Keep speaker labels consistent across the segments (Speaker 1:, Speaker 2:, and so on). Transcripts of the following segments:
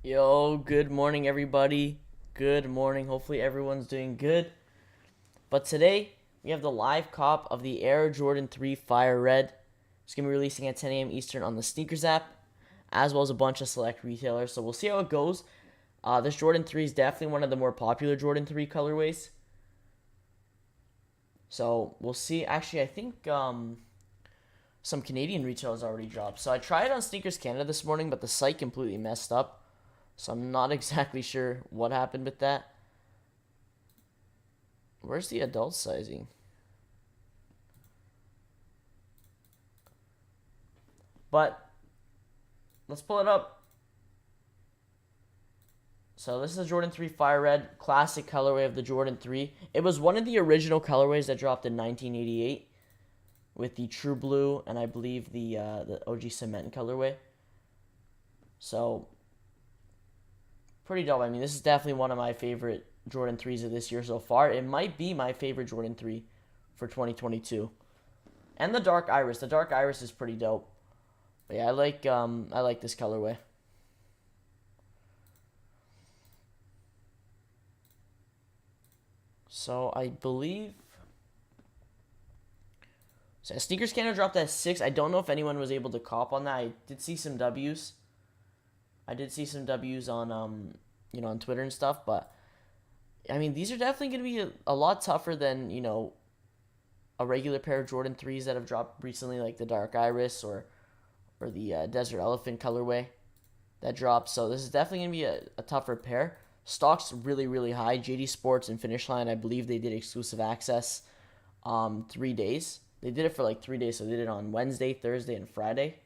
Speaker 1: Yo, good morning, everybody. Good morning. Hopefully, everyone's doing good. But today, we have the live cop of the Air Jordan 3 Fire Red. It's going to be releasing at 10 a.m. Eastern on the SNKRS app, as well as a bunch of select retailers. So we'll see how it goes. This Jordan 3 is definitely one of the more popular Jordan 3 colorways. So we'll see. Actually, I think some Canadian retailers already dropped. So I tried on Sneakers Canada this morning, but the site completely messed up. So I'm not exactly sure what happened with that. Where's the adult sizing? But let's pull it up. So this is the Jordan 3 Fire Red, classic colorway of the Jordan 3. It was one of the original colorways that dropped in 1988 with the True Blue and I believe the OG Cement colorway. So pretty dope. I mean, this is definitely one of my favorite Jordan 3s of this year so far. It might be my favorite Jordan 3 for 2022. And the Dark Iris. The Dark Iris is pretty dope. But yeah, I like this colorway. So I believe Sneakers Canada dropped at 6. I don't know if anyone was able to cop on that. I did see some W's. I did see some W's on on Twitter and stuff, but I mean, these are definitely going to be a lot tougher than, a regular pair of Jordan 3s that have dropped recently, like the Dark Iris or the Desert Elephant colorway that dropped. So this is definitely going to be a tougher pair. Stock's really, really high. JD Sports and Finish Line, I believe they did exclusive access 3 days. They did it for like 3 days, so they did it on Wednesday, Thursday, and Friday.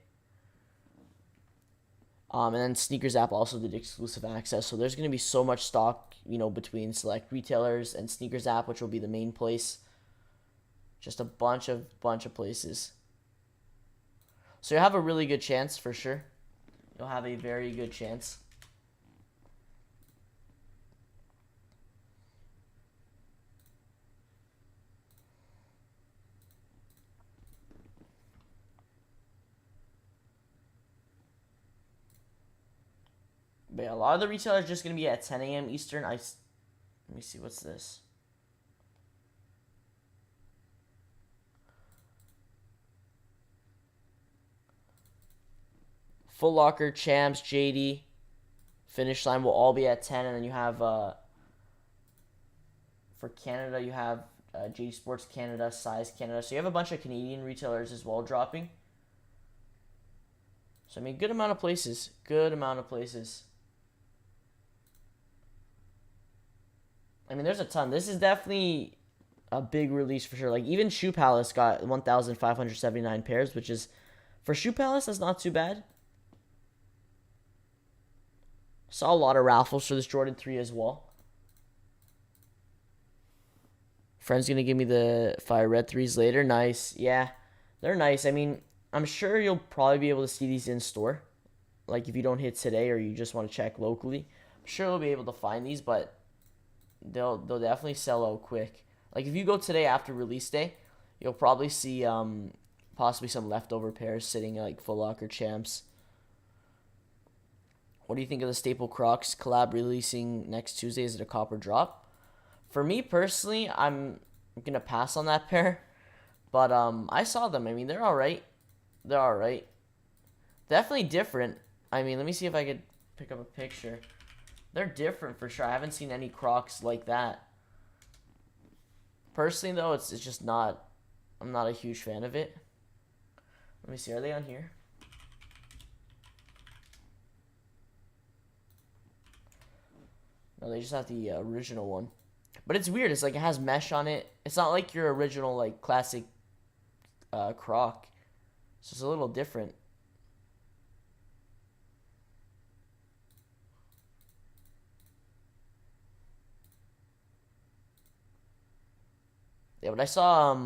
Speaker 1: And then Sneakers App also did exclusive access. So there's going to be so much stock, between select retailers and Sneakers App, which will be the main place. Just a bunch of places. So you'll have a really good chance for sure. You'll have a very good chance. But yeah, a lot of the retailers are just going to be at 10 a.m. Eastern. Let me see, what's this? Full Locker, Champs, JD, Finish Line will all be at 10. And then you have, for Canada, you have JD Sports Canada, Size Canada. So you have a bunch of Canadian retailers as well dropping. So, I mean, good amount of places. Good amount of places. I mean, there's a ton. This is definitely a big release for sure. Like, even Shoe Palace got 1,579 pairs, which is, for Shoe Palace, that's not too bad. Saw a lot of raffles for this Jordan 3 as well. Friend's going to give me the Fire Red 3s later. Nice. Yeah, they're nice. I mean, I'm sure you'll probably be able to see these in store. Like, if you don't hit today or you just want to check locally, I'm sure you'll be able to find these, but they'll definitely sell out quick. Like, if you go today after release day, you'll probably see possibly some leftover pairs sitting at like Full Locker, Champs. What do you think of the Staple Crocs collab releasing next Tuesday? Is it a copper drop? For me personally, I'm gonna pass on that pair. But I saw them. I mean, they're all right. They're all right. Definitely different. I mean, let me see if I could pick up a picture. They're different for sure. I haven't seen any Crocs like that. Personally, though, it's just not. I'm not a huge fan of it. Let me see. Are they on here? No, they just have the original one. But it's weird. It's like it has mesh on it. It's not like your original like classic Croc. So it's a little different. Yeah, but I saw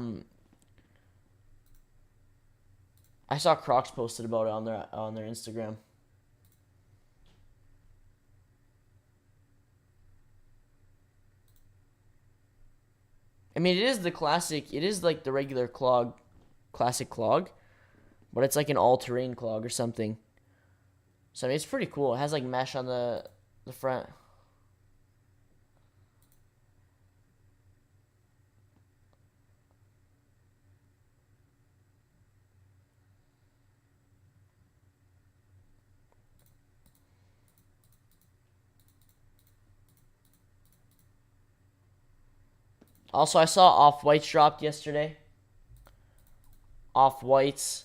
Speaker 1: Crocs posted about it on their Instagram. I mean, it is the classic. It is like the regular classic clog, but it's like an all-terrain clog or something. So I mean, it's pretty cool. It has like mesh on the front. Also, I saw Off-Whites dropped yesterday. Off-Whites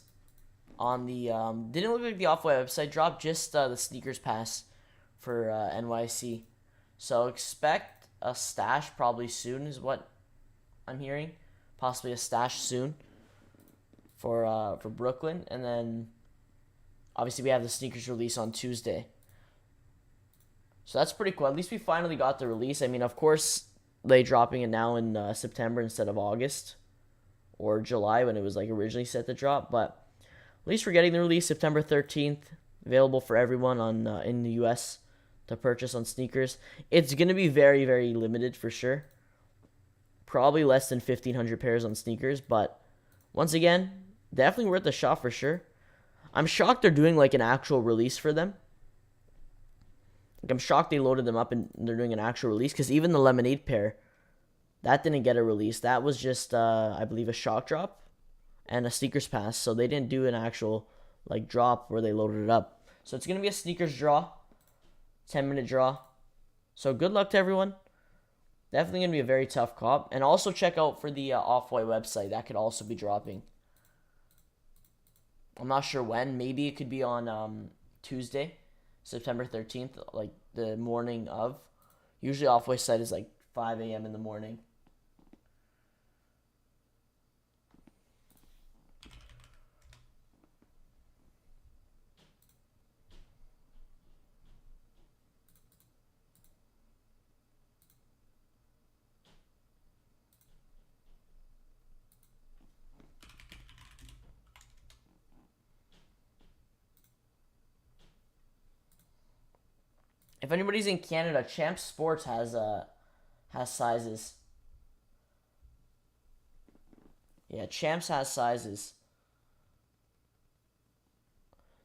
Speaker 1: on the didn't look like the Off-White website dropped, just the sneakers pass for NYC. So expect a stash probably soon is what I'm hearing. Possibly a stash soon for Brooklyn, and then obviously we have the sneakers release on Tuesday. So that's pretty cool. At least we finally got the release. I mean, of course, they dropping it now in September instead of August or July when it was like originally set to drop, but at least we're getting the release September 13th, available for everyone on in the US to purchase on sneakers. It's going to be very, very limited for sure. Probably less than 1,500 pairs on sneakers, but once again, definitely worth a shot for sure. I'm shocked they're doing like an actual release for them. Like, I'm shocked they loaded them up and they're doing an actual release, because even the Lemonade pair, that didn't get a release. That was just, I believe, a shock drop and a sneakers pass. So they didn't do an actual like drop where they loaded it up. So it's going to be a sneakers draw, 10-minute draw. So good luck to everyone. Definitely going to be a very tough cop. And also check out for the Off-White website. That could also be dropping. I'm not sure when. Maybe it could be on Tuesday, September 13th, like the morning of. Usually Off-White site is like 5 a.m. in the morning. If anybody's in Canada, Champ Sports has sizes. Yeah, Champs has sizes.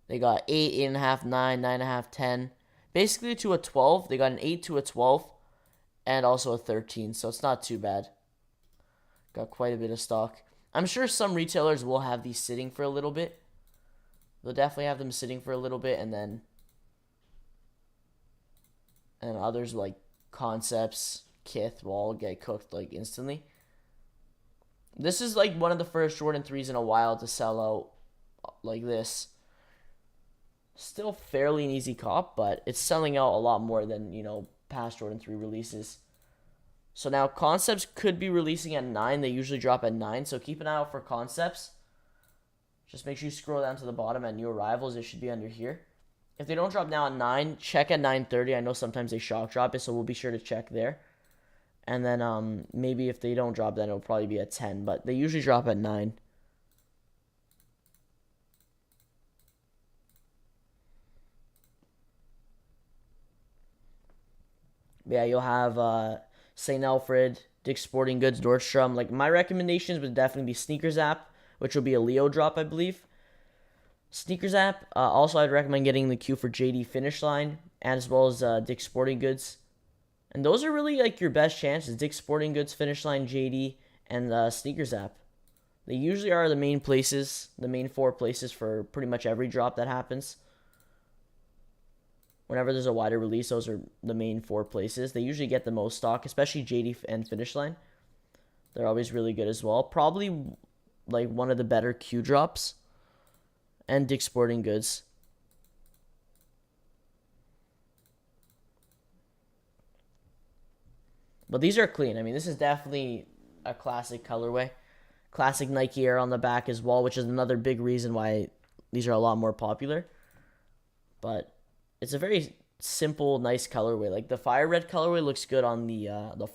Speaker 1: They got 8, 8.5, 9, 9.5, 10. Basically to a 12. They got an 8 to a 12. And also a 13. So it's not too bad. Got quite a bit of stock. I'm sure some retailers will have these sitting for a little bit. They'll definitely have them sitting for a little bit, and then others like Concepts, Kith will all get cooked like instantly. This is like one of the first Jordan 3s in a while to sell out like this. Still fairly an easy cop, but it's selling out a lot more than, past Jordan 3 releases. So now Concepts could be releasing at 9. They usually drop at 9, so keep an eye out for Concepts. Just make sure you scroll down to the bottom at new arrivals. It should be under here. If they don't drop now at 9, check at 9:30. I know sometimes they shock drop it, so we'll be sure to check there. And then maybe if they don't drop, then it'll probably be at 10. But they usually drop at 9. Yeah, you'll have St. Alfred, Dick's Sporting Goods, Nordstrom. Like, my recommendations would definitely be SNKRS App, which will be a Leo drop, I believe. SNKRS App. Also, I'd recommend getting the Q for JD Finish Line, as well as Dick's Sporting Goods. And those are really like your best chances. Dick's Sporting Goods, Finish Line, JD, and SNKRS App. They usually are the main places, the main 4 places for pretty much every drop that happens. Whenever there's a wider release, those are the main 4 places. They usually get the most stock, especially JD and Finish Line. They're always really good as well. Probably like one of the better Q drops. And Dick's Sporting Goods. But these are clean. I mean, this is definitely a classic colorway. Classic Nike Air on the back as well, which is another big reason why these are a lot more popular. But it's a very simple, nice colorway. Like the fire red colorway looks good on the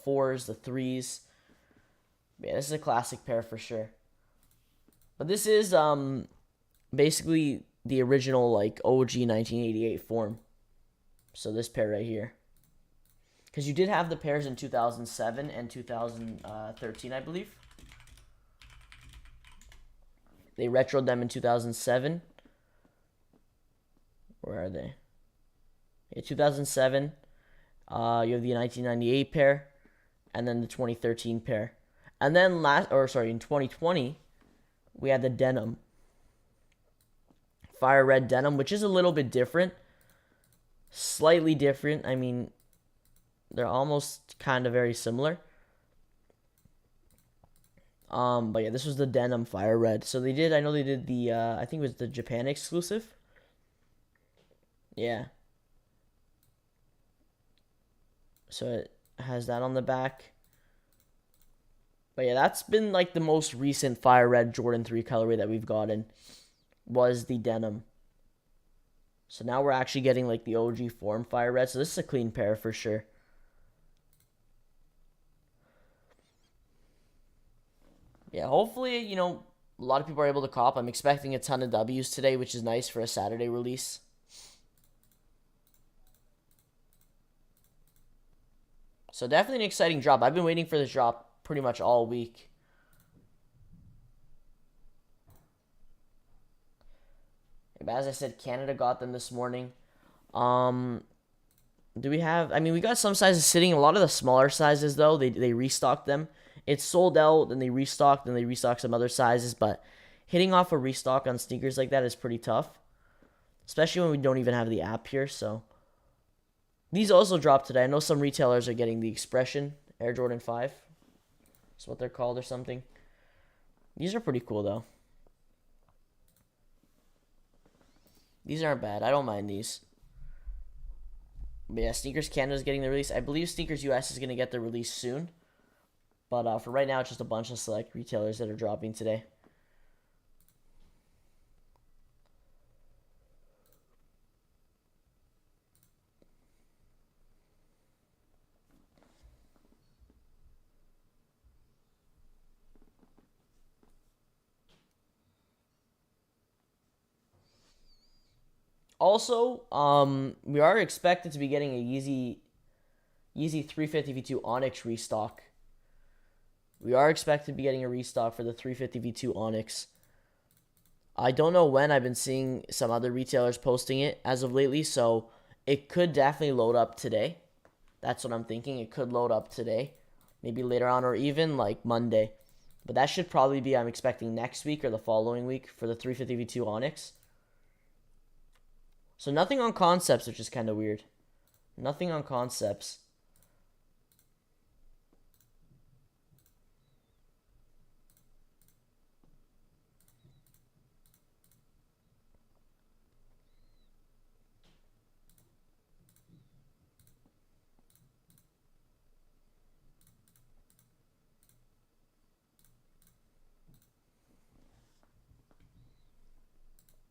Speaker 1: 4s, the 3s. Yeah, this is a classic pair for sure. But this is basically the original like OG 1988 form. So this pair right here. Because you did have the pairs in 2007 and 2013, I believe. They retroed them in 2007. Where are they? Yeah, 2007. You have the 1998 pair, and then the 2013 pair, and then in 2020, we had the denim, fire red denim, which is a little bit different, slightly different. I mean, they're almost kind of very similar. But yeah, this was the denim fire red. So I know they did the, I think it was the Japan exclusive. Yeah. So it has that on the back. But yeah, that's been like the most recent fire red Jordan 3 colorway that we've gotten, was the denim. So now we're actually getting like the OG form fire red. So this is a clean pair for sure. Yeah, hopefully, a lot of people are able to cop. I'm expecting a ton of W's today, which is nice for a Saturday release. So definitely an exciting drop. I've been waiting for this drop pretty much all week. But as I said, Canada got them this morning. Do we have... I mean, we got some sizes sitting. A lot of the smaller sizes, though, they restocked them. It's sold out, then they restocked, then they restocked some other sizes. But hitting off a restock on sneakers like that is pretty tough, especially when we don't even have the app here. So these also dropped today. I know some retailers are getting the Expression Air Jordan 5. That's what they're called or something. These are pretty cool, though. These aren't bad. I don't mind these. But yeah, Sneakers Canada is getting the release. I believe Sneakers US is going to get the release soon. But for right now, it's just a bunch of select retailers that are dropping today. Also, we are expected to be getting a Yeezy 350 V2 Onyx restock. We are expected to be getting a restock for the 350 V2 Onyx. I don't know when. I've been seeing some other retailers posting it as of lately, so it could definitely load up today. That's what I'm thinking. It could load up today, maybe later on, or even like Monday. But that should probably be, I'm expecting, next week or the following week for the 350 V2 Onyx. So nothing on concepts, which is kind of weird. Nothing on concepts.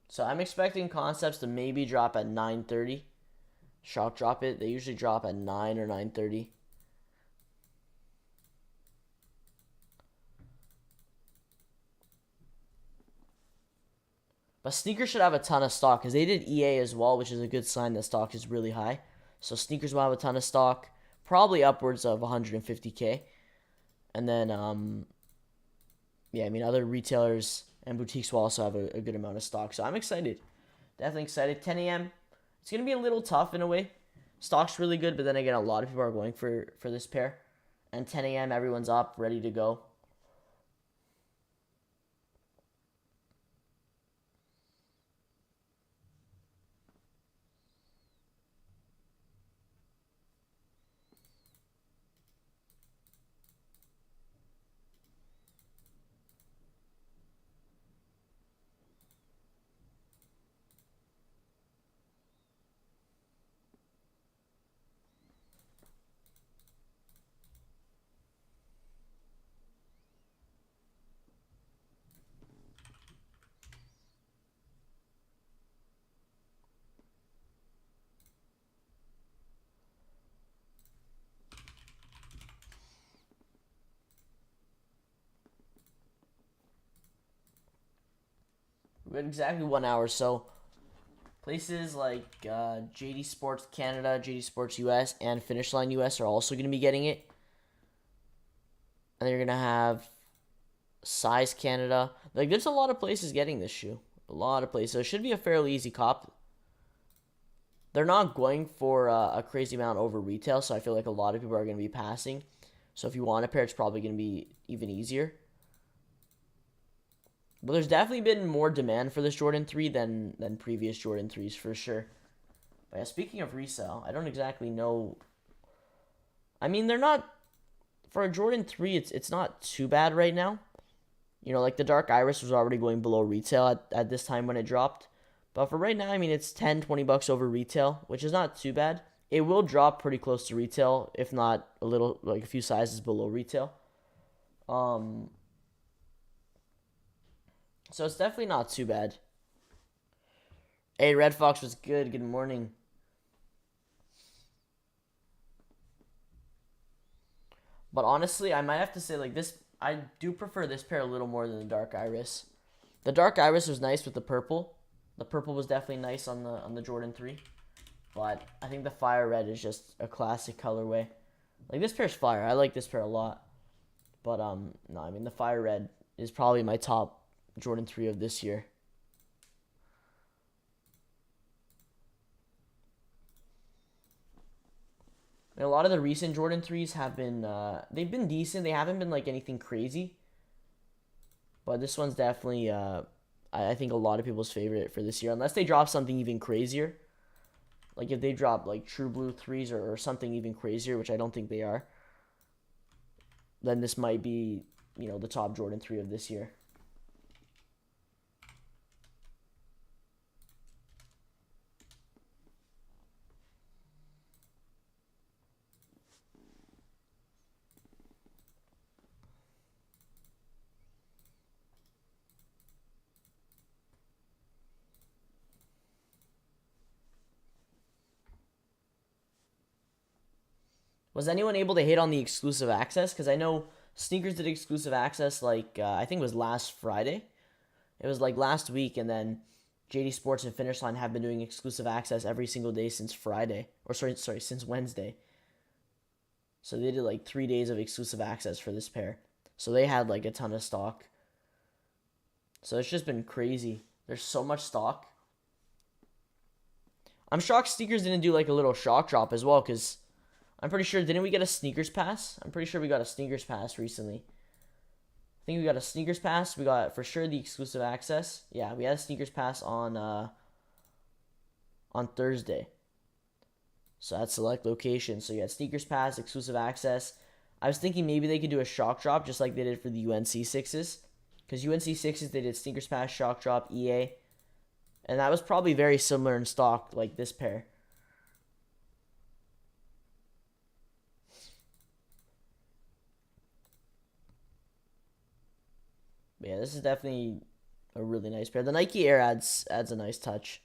Speaker 1: So I'm expecting concepts to maybe drop at 9:30. Shock drop it. They usually drop at 9 or 9:30. But sneakers should have a ton of stock because they did EA as well, which is a good sign that stock is really high. So sneakers will have a ton of stock, probably upwards of 150K. And then, yeah, I mean, other retailers and boutiques will also have a good amount of stock. So I'm excited. Definitely excited. 10 a.m. It's going to be a little tough in a way. Stock's really good, but then again, a lot of people are going for this pair. And 10 a.m., everyone's up, ready to go. We had exactly 1 hour, so places like JD Sports Canada, JD Sports US, and Finish Line US are also going to be getting it. And they're going to have Size Canada. Like, there's a lot of places getting this shoe. A lot of places. So it should be a fairly easy cop. they're not going for a crazy amount over retail, so I feel like a lot of people are going to be passing. So if you want a pair, it's probably going to be even easier. But there's definitely been more demand for this Jordan 3 than previous Jordan 3s for sure. But yeah, speaking of resale, I don't exactly know. I mean, they're not for a Jordan 3, it's not too bad right now. You know, like the Dark Iris was already going below retail at this time when it dropped. But for right now, I mean, it's 10, 20 bucks over retail, which is not too bad. It will drop pretty close to retail, if not a little, like a few sizes below retail. Um, so it's definitely not too bad. Hey, Red Fox was good. Good morning. But honestly, I might have to say like this. I do prefer this pair a little more than the Dark Iris. The Dark Iris was nice with the purple. The purple was definitely nice on the Jordan 3. But I think the Fire Red is just a classic colorway. Like this pair's fire. I like this pair a lot. But no, I mean the Fire Red is probably my top Jordan 3 of this year. I mean, a lot of the recent Jordan 3s have been they've been decent. They haven't been like anything crazy. But this one's definitely I think a lot of people's favorite for this year, unless they drop something even crazier. Like if they drop like True Blue 3s or something even crazier, which I don't think they are, then this might be, you know, the top Jordan 3 of this year. Was anyone able to hit on the exclusive access? Because I know sneakers did exclusive access like I think it was last Friday. It was like last week, and then JD Sports and Finish Line have been doing exclusive access every single day since Friday, or sorry, since Wednesday. So they did like 3 days of exclusive access for this pair. So they had like a ton of stock. So it's just been crazy. There's so much stock. I'm shocked sneakers didn't do like a little shock drop as well, because I'm pretty sure, didn't we get a sneakers pass? I'm pretty sure we got a sneakers pass recently. I think we got a sneakers pass. We got for sure the exclusive access. Yeah, we had a sneakers pass on Thursday. So that's select location. So you had sneakers pass, exclusive access. I was thinking maybe they could do a shock drop just like they did for the UNC 6s. Because UNC 6s, they did sneakers pass, shock drop, EA. And that was probably very similar in stock like this pair. But yeah, this is definitely a really nice pair. The Nike Air adds a nice touch.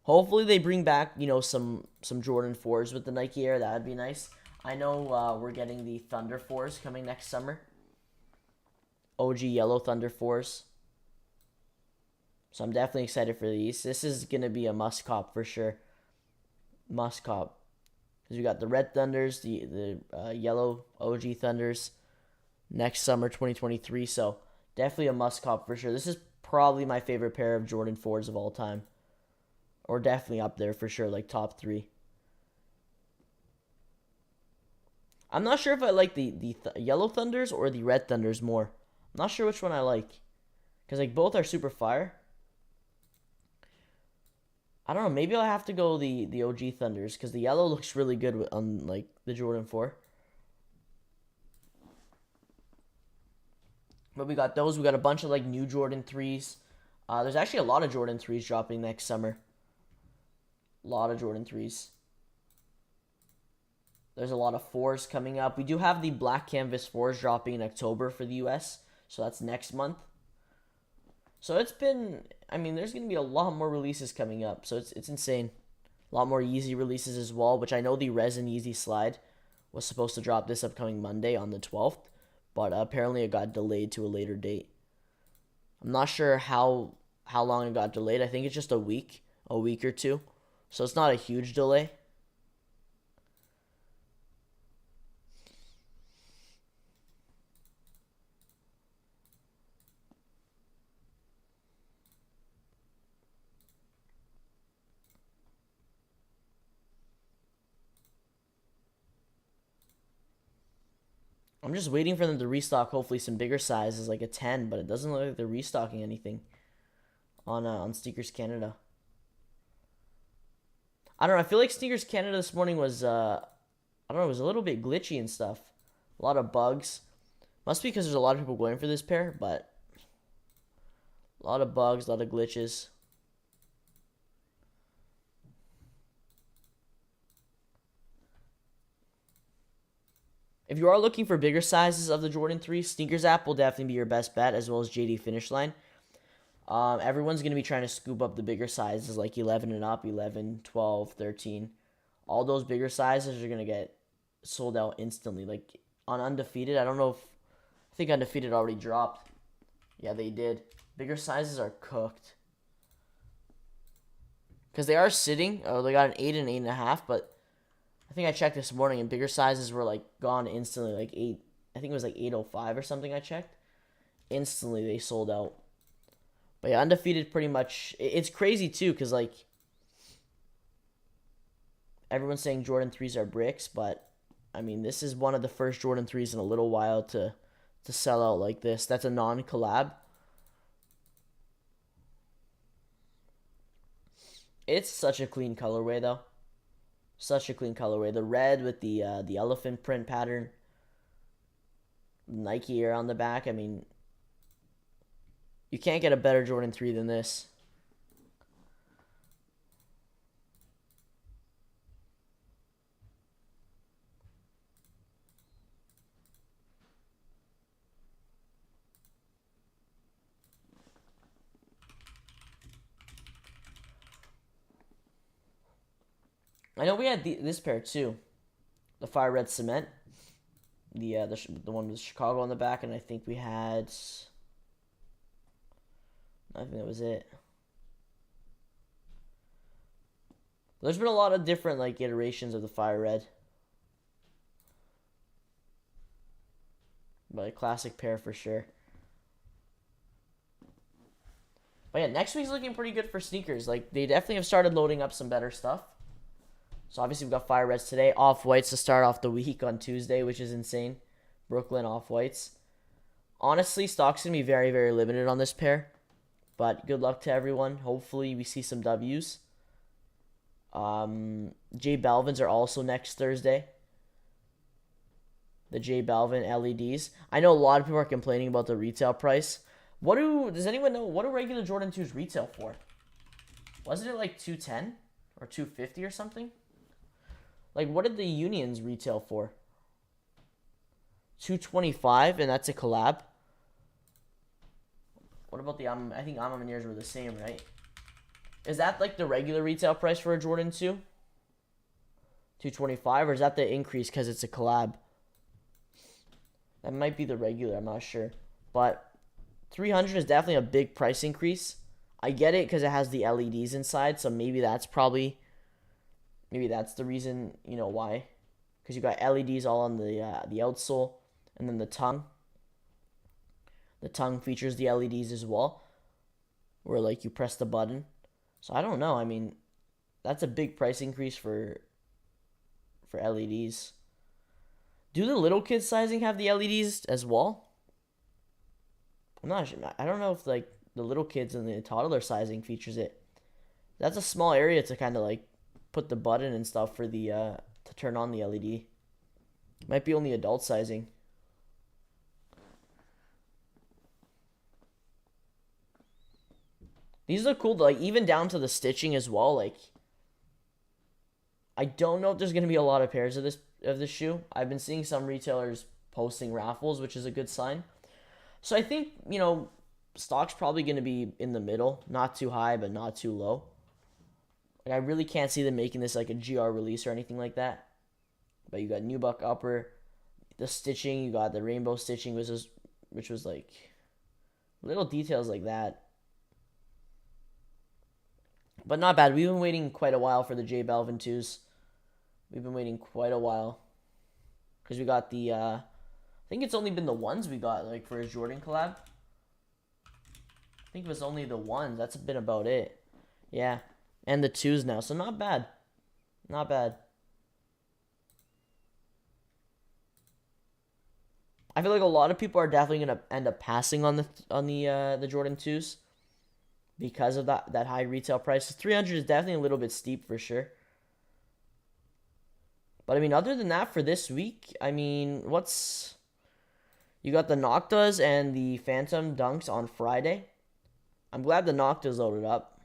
Speaker 1: Hopefully they bring back, you know, some Jordan 4s with the Nike Air. That would be nice. I know we're getting the Thunder 4s coming next summer. OG yellow Thunder 4s. So I'm definitely excited for these. This is going to be a must cop for sure. Must cop. Because we got the Red Thunders, the yellow OG Thunders next summer 2023. So definitely a must cop for sure. This is probably my favorite pair of Jordan 4s of all time. Or definitely up there for sure, like top 3. I'm not sure if I like the yellow Thunders or the Red Thunders more. I'm not sure which one I like. Because like both are super fire. I don't know. Maybe I'll have to go the OG Thunders because the yellow looks really good on like the Jordan 4. But we got those. We got a bunch of like new Jordan 3s. There's actually a lot of Jordan 3s dropping next summer. A lot of Jordan 3s. There's a lot of 4s coming up. We do have the Black Canvas 4s dropping in October for the US. So that's next month. So it's been, I mean, there's going to be a lot more releases coming up. So it's insane. A lot more Yeezy releases as well, which I know the Resin Yeezy Slide was supposed to drop this upcoming Monday on the 12th. But apparently it got delayed to a later date. I'm not sure how long it got delayed. I think it's just a week or two. So it's not a huge delay. I'm just waiting for them to restock, hopefully some bigger sizes, like a 10, but it doesn't look like they're restocking anything on Sneakers Canada. I don't know. I feel like Sneakers Canada this morning was, I don't know, it was a little bit glitchy and stuff. A lot of bugs. Must be because there's a lot of people going for this pair, but a lot of bugs, a lot of glitches. If you are looking for bigger sizes of the Jordan 3, Sneakers app will definitely be your best bet, as well as JD Finish Line. Everyone's going to be trying to scoop up the bigger sizes, like 11 and up, 11, 12, 13. All those bigger sizes are going to get sold out instantly. Like, on Undefeated, I don't know if... I think Undefeated already dropped. Yeah, they did. Bigger sizes are cooked. Because they are sitting. Oh, they got an 8 and 8.5, but... I think I checked this morning, and bigger sizes were, like, gone instantly. Like, 8... I think it was, like, 805 or something I checked. Instantly, they sold out. But yeah, Undefeated pretty much... It's crazy, too, because, like... Everyone's saying Jordan 3s are bricks, but... I mean, this is one of the first Jordan 3s in a little while to sell out like this. That's a non-collab. It's such a clean colorway, though. Such a clean colorway. The red with the elephant print pattern. Nike Air on the back. I mean, you can't get a better Jordan 3 than this. I know we had this pair too, the Fire Red Cement, the one with Chicago on the back, and I think we had. I think that was it. There's been a lot of different like iterations of the Fire Red, but a classic pair for sure. But yeah, next week's looking pretty good for sneakers. Like, they definitely have started loading up some better stuff. So obviously we've got Fire Reds today. Off-Whites to start off the week on Tuesday, which is insane. Brooklyn Off-Whites. Honestly, stock's going to be very, very limited on this pair. But good luck to everyone. Hopefully we see some W's. J Balvin's are also next Thursday. The J Balvin LEDs. I know a lot of people are complaining about the retail price. Does anyone know, what do regular Jordan 2s retail for? Wasn't it like $210 or $250 or something? Like, what did the Unions retail for? $225, and that's a collab. What about the I think Amamineers were the same, right? Is that like the regular retail price for a Jordan 2? $225, or is that the increase because it's a collab? That might be the regular, I'm not sure. But $300 is definitely a big price increase. I get it because it has the LEDs inside, so maybe that's probably... Maybe that's the reason, you know, why. Because you got LEDs all on the outsole, and then the tongue. The tongue features the LEDs as well, where like you press the button. So I don't know. I mean, that's a big price increase for LEDs. Do the little kids sizing have the LEDs as well? I'm not sure. I don't know if like the little kids and the toddler sizing features it. That's a small area to kind of like put the button and stuff for the to turn on the LED. Might be only adult sizing. These look cool, like even down to the stitching as well. Like, I don't know if there's gonna be a lot of pairs of this shoe. I've been seeing some retailers posting raffles, which is a good sign. So I think, you know, stock's probably gonna be in the middle, not too high but not too low. Like, I really can't see them making this like a GR release or anything like that. But you got nubuck upper, the stitching, you got the rainbow stitching, which was like little details like that. But not bad. We've been waiting quite a while for the J Balvin 2s. We've been waiting quite a while. Because we got the, I think it's only been the ones we got, like, for a Jordan collab. I think it was only the ones. That's been about it. Yeah. And the 2s now. So not bad. Not bad. I feel like a lot of people are definitely gonna end up passing on the Jordan 2s because of that high retail price. 300 is definitely a little bit steep for sure. But I mean, other than that, for this week, I mean, you got the Noctas and the Phantom Dunks on Friday. I'm glad the Noctas loaded up.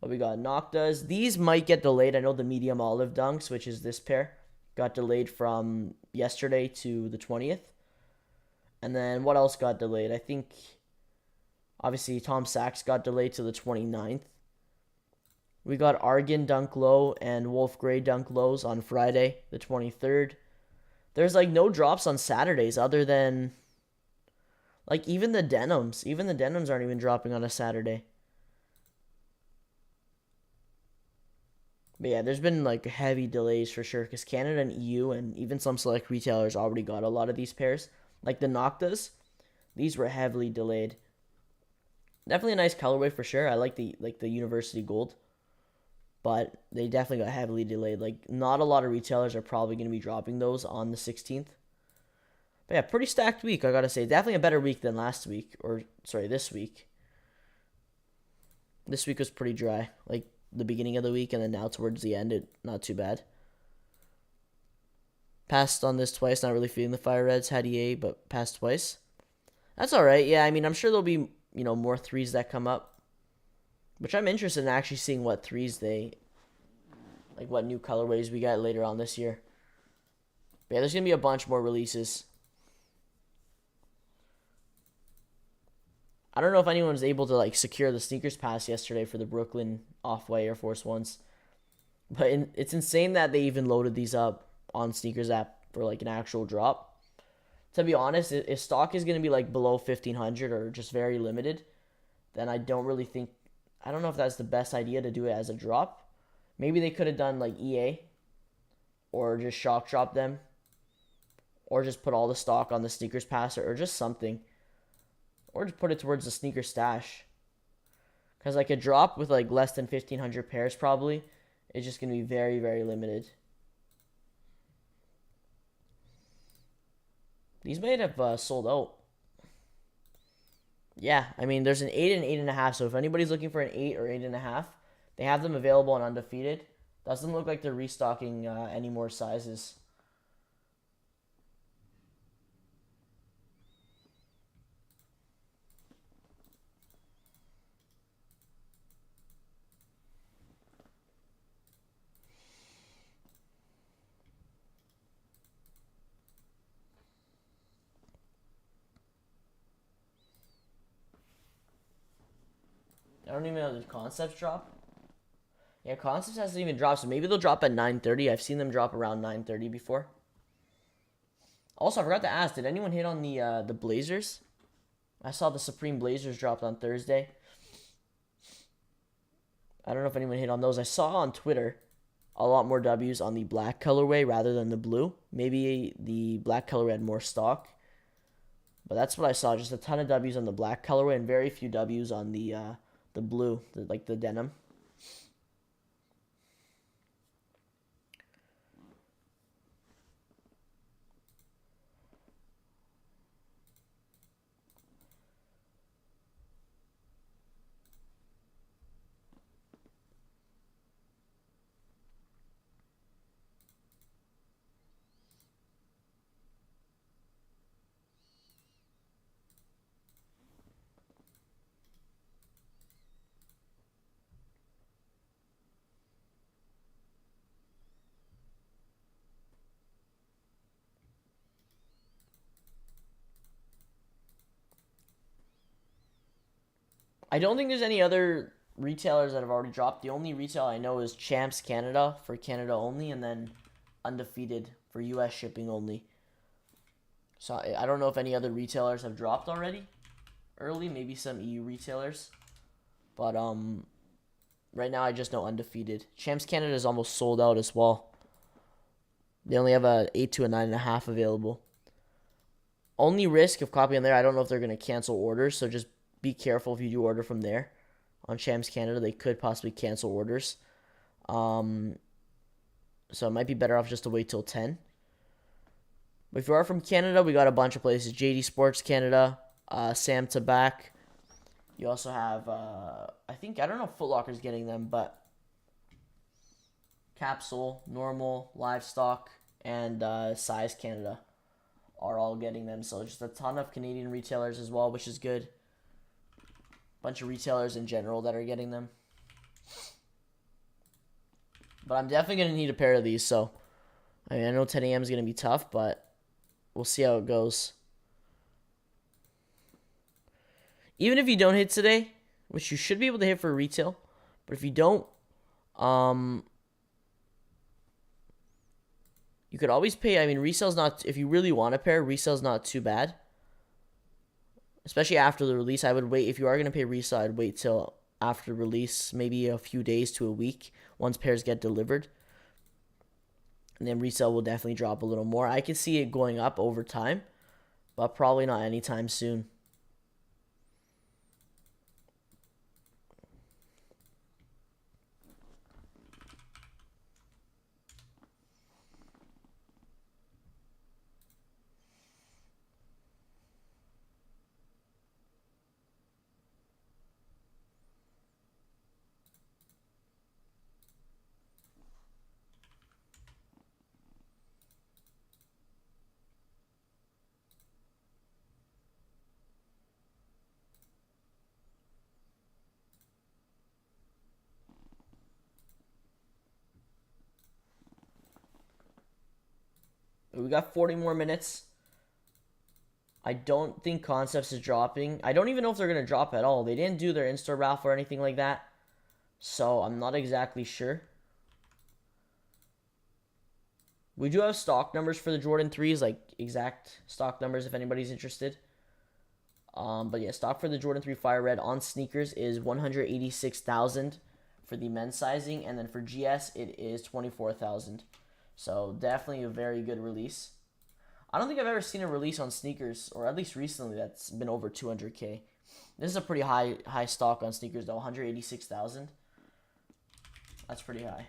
Speaker 1: But we got Noctas. These might get delayed. I know the medium olive dunks, which is this pair, got delayed from yesterday to the 20th. And then what else got delayed? I think, obviously, Tom Sachs got delayed to the 29th. We got Argan Dunk Low and Wolf Grey Dunk Lows on Friday, the 23rd. There's like no drops on Saturdays other than like even the denims. Even the denims aren't even dropping on a Saturday. But yeah, there's been like heavy delays for sure because Canada and EU and even some select retailers already got a lot of these pairs. Like the Noctas, these were heavily delayed. Definitely a nice colorway for sure. I like the University Gold. But they definitely got heavily delayed. Like, not a lot of retailers are probably going to be dropping those on the 16th. But yeah, pretty stacked week, I gotta say. Definitely a better week than last week. Or, sorry, this week. This week was pretty dry. Like, the beginning of the week, and then now towards the end, not too bad. Passed on this twice. Not really feeling the Fire Reds. Had EA, but passed twice. That's alright. Yeah, I mean, I'm sure there'll be, more threes that come up. Which I'm interested in actually seeing what threes what new colorways we got later on this year. But yeah, there's going to be a bunch more releases. I don't know if anyone was able to, secure the sneakers pass yesterday for the Brooklyn Off-White Air Force Ones. But it's insane that they even loaded these up on SNKRS App for, an actual drop. To be honest, if stock is going to be, below 1,500 or just very limited, then I don't know if that's the best idea to do it as a drop. Maybe they could have done EA or just shock drop them or just put all the stock on the sneakers pass or just something. Or just put it towards the sneaker stash. Because a drop with less than 1,500 pairs probably is just going to be very, very limited. These might have sold out. Yeah, I mean, there's an 8 and 8.5. So if anybody's looking for an 8 or 8.5, they have them available on Undefeated. Doesn't look like they're restocking any more sizes. I don't even know if the Concepts drop. Yeah, Concepts hasn't even dropped, so maybe they'll drop at 9:30. I've seen them drop around 9:30 before. Also, I forgot to ask, did anyone hit on the Blazers? I saw the Supreme Blazers dropped on Thursday. I don't know if anyone hit on those. I saw on Twitter a lot more W's on the black colorway rather than the blue. Maybe the black colorway had more stock. But that's what I saw. Just a ton of W's on the black colorway and very few W's on the blue, the denim. I don't think there's any other retailers that have already dropped. The only retail I know is Champs Canada for Canada only, and then Undefeated for US shipping only. So I don't know if any other retailers have dropped already early, maybe some EU retailers. But right now I just know Undefeated. Champs Canada is almost sold out as well. They only have a 8 to a 9.5 available. Only risk of copying there, I don't know if they're going to cancel orders, so just be careful if you do order from there. On Champs Canada, they could possibly cancel orders. So it might be better off just to wait till 10. But if you are from Canada, we got a bunch of places. JD Sports Canada, Sam Tabac. You also have, I don't know if Foot Locker's getting them, but Capsule, Normal, Livestock, and Size Canada are all getting them. So just a ton of Canadian retailers as well, which is good. Bunch of retailers in general that are getting them. But I'm definitely going to need a pair of these. So, I mean, I know 10 a.m. is going to be tough, but we'll see how it goes. Even if you don't hit today, which you should be able to hit for retail, but if you don't, you could always pay. I mean, resale's not, if you really want a pair, resale's not too bad. Especially after the release, I would wait. If you are going to pay resale, I'd wait till after release, maybe a few days to a week, once pairs get delivered. And then resale will definitely drop a little more. I can see it going up over time, but probably not anytime soon. We got 40 more minutes. I don't think Concepts is dropping. I don't even know if they're going to drop at all. They didn't do their in-store raffle or anything like that. So I'm not exactly sure. We do have stock numbers for the Jordan 3s, like exact stock numbers if anybody's interested. But yeah, stock for the Jordan 3 Fire Red on sneakers is 186,000 for the men's sizing. And then for GS, it is 24,000. So definitely a very good release. I don't think I've ever seen a release on sneakers, or at least recently, that's been over 200K. This is a pretty high stock on sneakers though, 186,000. That's pretty high.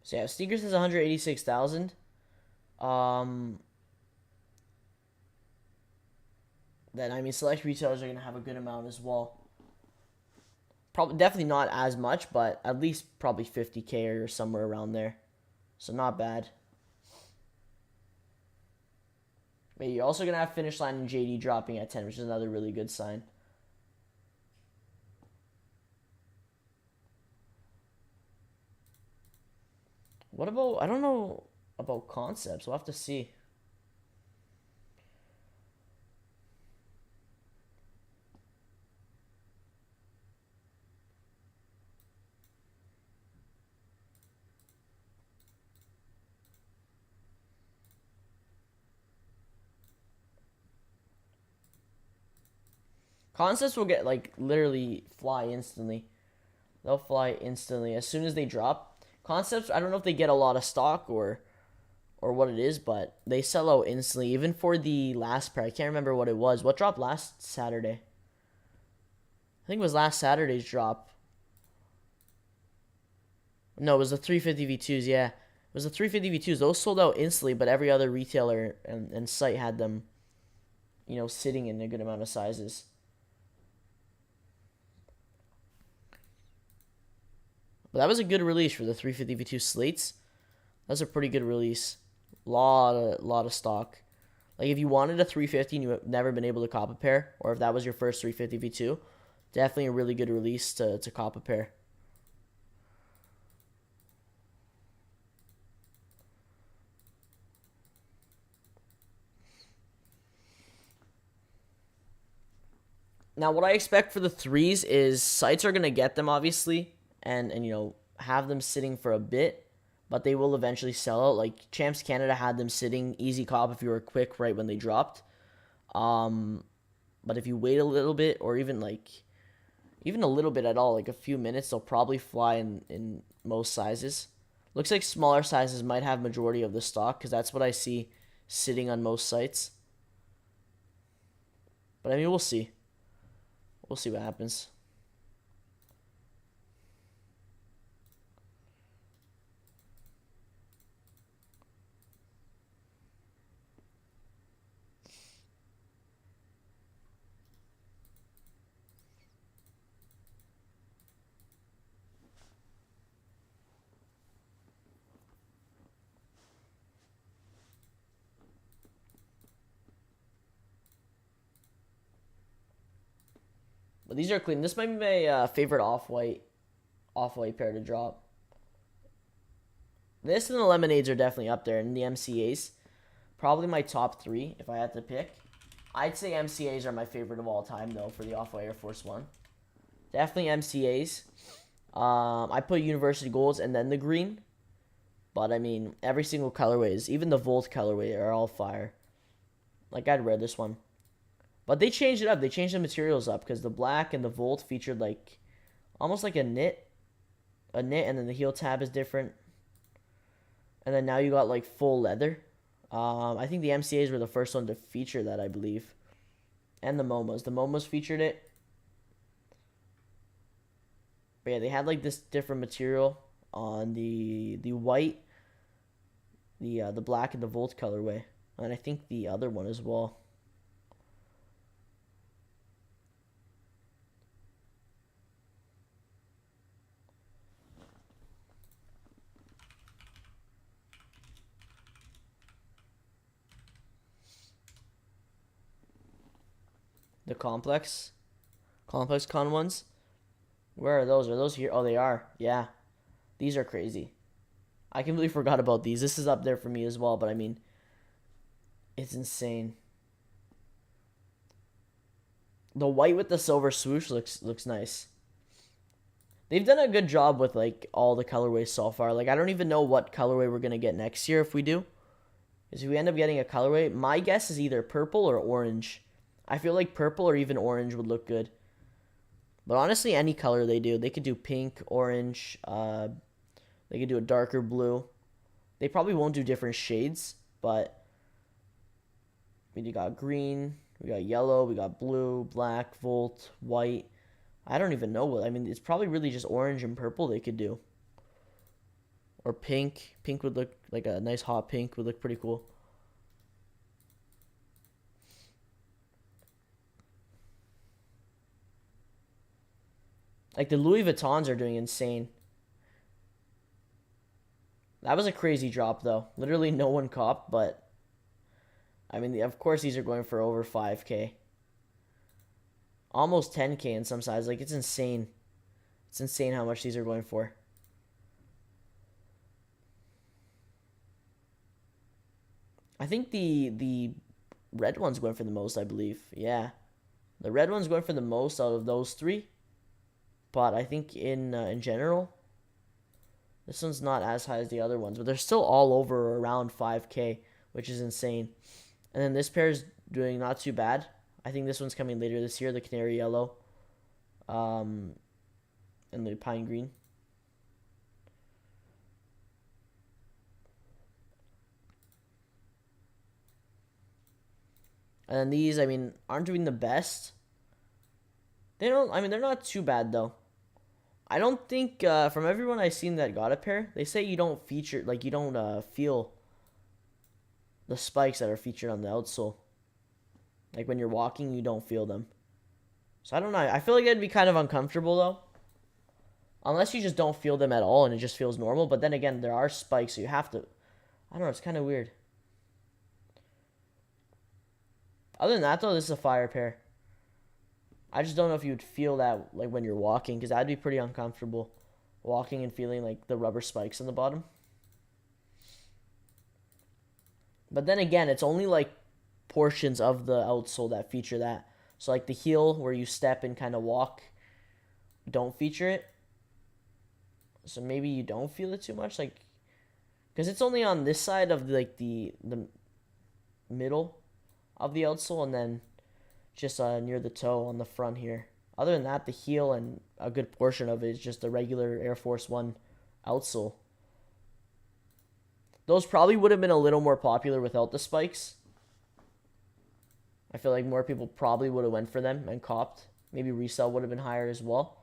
Speaker 1: So yeah, sneakers is 186,000. Then I mean, select retailers are gonna have a good amount as well. Probably definitely not as much, but at least probably 50K or somewhere around there. So not bad. But you're also gonna have Finish Line and JD dropping at 10, which is another really good sign. What about, I don't know about Concepts. We'll have to see. Concepts will get, like, literally fly instantly. They'll fly instantly as soon as they drop. Concepts, I don't know if they get a lot of stock or what it is, but they sell out instantly. Even for the last pair, I can't remember what it was. What dropped last Saturday? I think it was last Saturday's drop. No, it was the 350 V2s, yeah. It was the 350 V2s. Those sold out instantly, but every other retailer and site had them, you know, sitting in a good amount of sizes. But that was a good release for the 350 V2 slates. That's a pretty good release. Lot of stock. Like if you wanted a 350 and you have never been able to cop a pair, or if that was your first 350 V2, definitely a really good release to cop a pair. Now, what I expect for the threes is sites are going to get them, obviously, and have them sitting for a bit, but they will eventually sell out. Like Champs Canada had them sitting easy cop if you were quick right when they dropped. But if you wait a little bit, or even a little bit at all, like a few minutes, they'll probably fly in most sizes. Looks like smaller sizes might have majority of the stock, because that's what I see sitting on most sites. But I mean, we'll see. We'll see what happens. But these are clean. This might be my favorite off-white pair to drop. This and the Lemonades are definitely up there, and the MCAs. Probably my top 3 if I had to pick. I'd say MCAs are my favorite of all time, though, for the Off-White Air Force One. Definitely MCAs. I put University Golds and then the green. But, I mean, every single colorways, even the Volt colorway, are all fire. Like, I'd wear this one. But they changed it up. They changed the materials up, because the black and the Volt featured, like, almost like a knit. And then the heel tab is different. And then now you got, like, full leather. I think the MCAs were the first one to feature that, I believe. And the Momos. The Momos featured it. But yeah, they had, like, this different material on the white, the black, and the Volt colorway. And I think the other one as well. The Complex Con ones. Where are those? Are those here? Oh, they are. Yeah. These are crazy. I completely forgot about these. This is up there for me as well, but I mean, it's insane. The white with the silver swoosh looks nice. They've done a good job with, like, all the colorways so far. Like, I don't even know what colorway we're going to get next year if we do. Because if we end up getting a colorway, my guess is either purple or orange. I feel like purple or even orange would look good. But honestly, any color they do. They could do pink, orange. They could do a darker blue. They probably won't do different shades, but we got green, we got yellow, we got blue, black, Volt, white. I don't even know what. I mean, it's probably really just orange and purple they could do. Or pink. Pink would look like a nice hot pink would look pretty cool. Like, the Louis Vuittons are doing insane. That was a crazy drop, though. Literally no one copped, but I mean, of course these are going for over 5K. Almost 10K in some sizes. Like, it's insane. It's insane how much these are going for. I think the red one's going for the most, I believe. Yeah. The red one's going for the most out of those 3. But I think in general, this one's not as high as the other ones, but they're still all over around 5K, which is insane. And then this pair is doing not too bad. I think this one's coming later this year, the Canary Yellow, and the Pine Green. And then these, I mean, aren't doing the best. They're not too bad, though. I don't think, from everyone I've seen that got a pair, they say you don't feature, like, you don't feel the spikes that are featured on the outsole. Like, when you're walking, you don't feel them. So, I don't know. I feel like it'd be kind of uncomfortable, though. Unless you just don't feel them at all and it just feels normal. But then again, there are spikes, so you have to... I don't know, it's kind of weird. Other than that, though, this is a fire pair. I just don't know if you'd feel that, like, when you're walking, because that'd be pretty uncomfortable, walking and feeling, like, the rubber spikes on the bottom. But then again, it's only, like, portions of the outsole that feature that. So, like, the heel where you step and kind of walk don't feature it. So maybe you don't feel it too much, like, because it's only on this side of like the middle of the outsole, and then just near the toe on the front here. Other than that, the heel and a good portion of it is just the regular Air Force One outsole. Those probably would have been a little more popular without the spikes. I feel like more people probably would have went for them and copped. Maybe resale would have been higher as well.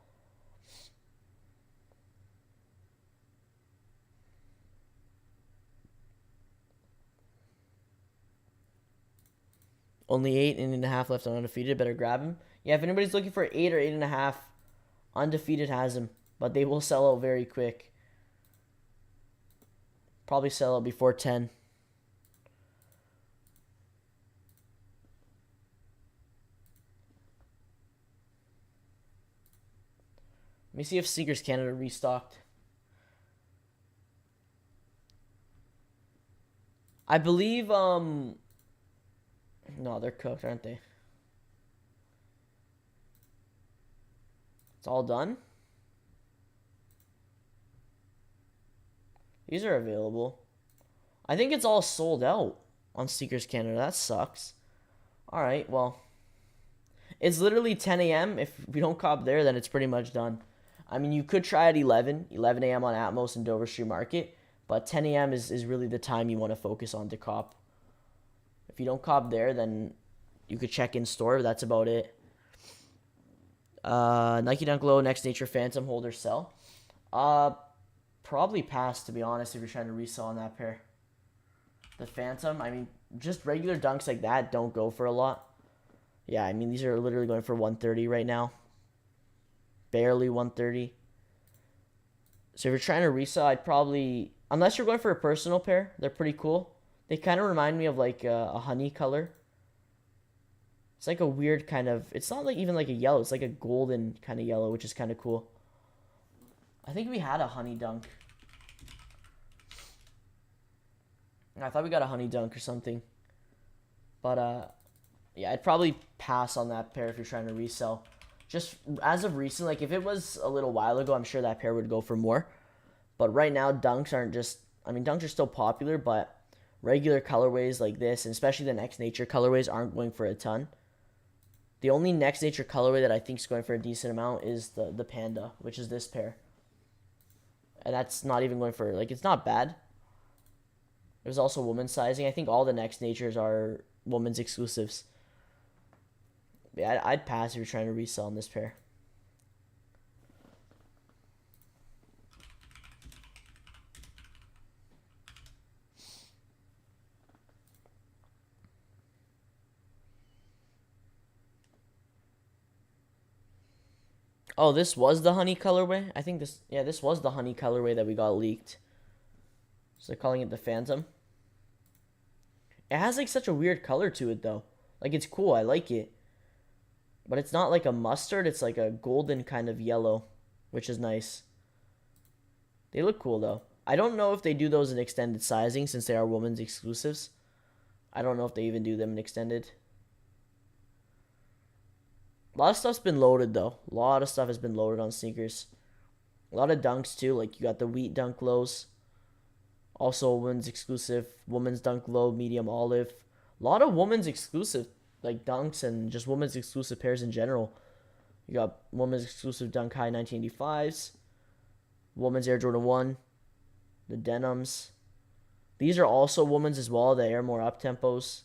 Speaker 1: Only 8.5 left on undefeated. Better grab him. Yeah, if anybody's looking for 8 or 8.5, undefeated has him. But they will sell out very quick. Probably sell out before 10. Let me see if Sneakers Canada restocked. I believe, no, they're cooked, aren't they? It's all done. These are available. I think it's all sold out on Sneakers Canada. That sucks. Alright, well. It's literally 10 a.m. If we don't cop there, then it's pretty much done. I mean, you could try at 11 a.m. on Atmos and Dover Street Market. But 10 a.m. is really the time you want to focus on to cop. If you don't cop there, then you could check in store. That's about it. Nike Dunk Low, Next Nature Phantom, hold or sell. Probably pass, to be honest, if you're trying to resell on that pair. The Phantom, I mean, just regular dunks like that don't go for a lot. Yeah, I mean, these are literally going for 130 right now. Barely 130. So if you're trying to resell, I'd probably, unless you're going for a personal pair, they're pretty cool. They kind of remind me of like a honey color. It's like a weird kind of, it's not like even like a yellow, it's like a golden kind of yellow, which is kind of cool. I think we had a honey dunk. I thought we got a honey dunk or something. But yeah, I'd probably pass on that pair if you're trying to resell. Just as of recent, like if it was a little while ago, I'm sure that pair would go for more. But right now, dunks aren't just, I mean, dunks are still popular, but regular colorways like this, and especially the Next Nature colorways, aren't going for a ton. The only Next Nature colorway that I think is going for a decent amount is the Panda, which is this pair. And that's not even going for, like, it's not bad. There's also women's sizing. I think all the Next Natures are women's exclusives. Yeah, I'd pass if you're trying to resell on this pair. Oh, this was the honey colorway? I think this, yeah, this was the honey colorway that we got leaked. So they're calling it the Phantom. It has like such a weird color to it though. Like it's cool, I like it. But it's not like a mustard, it's like a golden kind of yellow, which is nice. They look cool though. I don't know if they do those in extended sizing since they are women's exclusives. I don't know if they even do them in extended. A lot of stuff's been loaded though. A lot of stuff has been loaded on sneakers. A lot of dunks too. Like you got the wheat dunk lows. Also a women's exclusive. Women's dunk low, medium olive. A lot of women's exclusive like dunks and just women's exclusive pairs in general. You got women's exclusive dunk high 1985s. Women's Air Jordan 1. The denims. These are also women's as well. The Air more up tempos.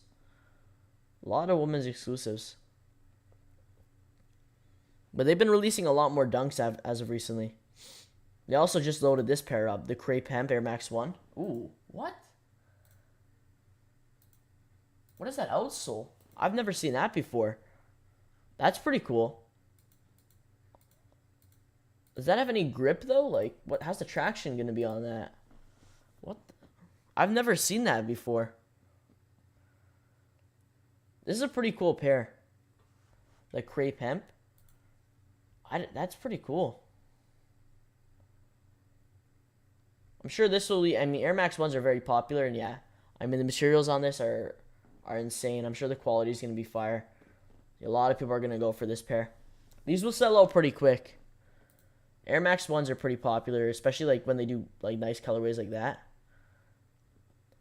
Speaker 1: A lot of women's exclusives. But they've been releasing a lot more dunks as of recently. They also just loaded this pair up. The Crepe Hemp Air Max 1. Ooh, what? What is that outsole? I've never seen that before. That's pretty cool. Does that have any grip though? Like, how's the traction going to be on that? What? I've never seen that before. This is a pretty cool pair. The Crepe Hemp. That's pretty cool. I'm sure this will be, I mean, Air Max 1s are very popular, and yeah, I mean, the materials on this are insane. I'm sure the quality is going to be fire. A lot of people are going to go for this pair. These will sell out pretty quick. Air Max 1s are pretty popular, especially like when they do like nice colorways like that.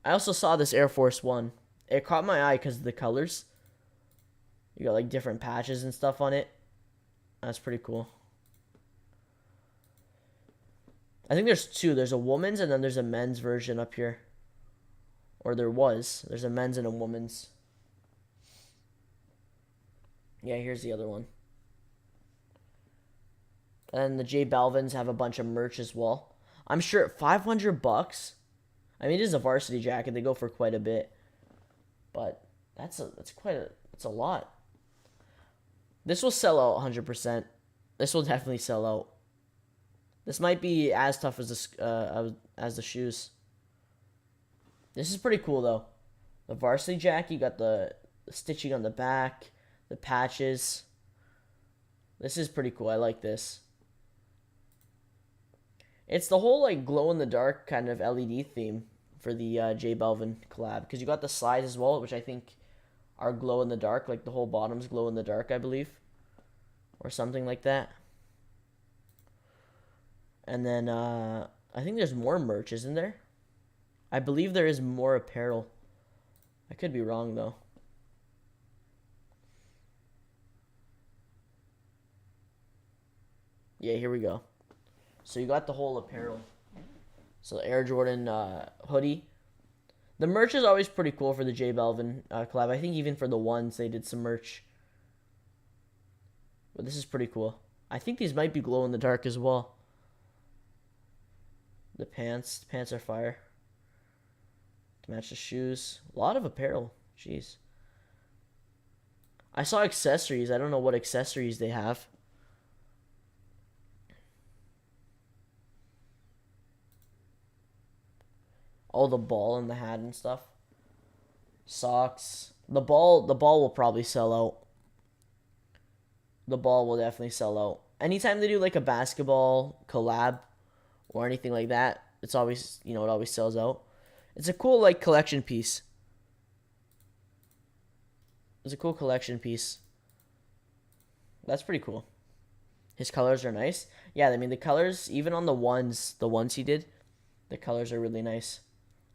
Speaker 1: I also saw this Air Force One. It caught my eye because of the colors. You got like different patches and stuff on it. That's pretty cool. I think there's two. There's a woman's and then there's a men's version up here. Or there was. There's a men's and a woman's. Yeah, here's the other one. And the J Balvins have a bunch of merch as well. I'm sure $500. I mean, it is a varsity jacket. They go for quite a bit. But that's a lot. This will sell out 100%. This will definitely sell out. This might be as tough as the shoes. This is pretty cool though. The varsity jacket, you got the stitching on the back, the patches. This is pretty cool. I like this. It's the whole like glow in the dark kind of LED theme for the J Balvin collab, because you got the slides as well, which I think are glow in the dark, like the whole bottom's glow in the dark, I believe, or something like that. And then I think there's more merch, isn't there? I believe there is more apparel. I could be wrong though. Yeah, here we go. So you got the whole apparel. So Air Jordan hoodie. The merch is always pretty cool for the J Balvin collab. I think even for the ones they did some merch. But this is pretty cool. I think these might be glow in the dark as well. The pants are fire. To match the shoes. A lot of apparel. Jeez. I saw accessories. I don't know what accessories they have. All the ball and the hat and stuff. Socks. The ball will probably sell out. The ball will definitely sell out. Anytime they do like a basketball collab or anything like that, it's always, it always sells out. It's a cool like collection piece. It's a cool collection piece. That's pretty cool. His colors are nice. Yeah, I mean the colors, even on the ones he did, the colors are really nice.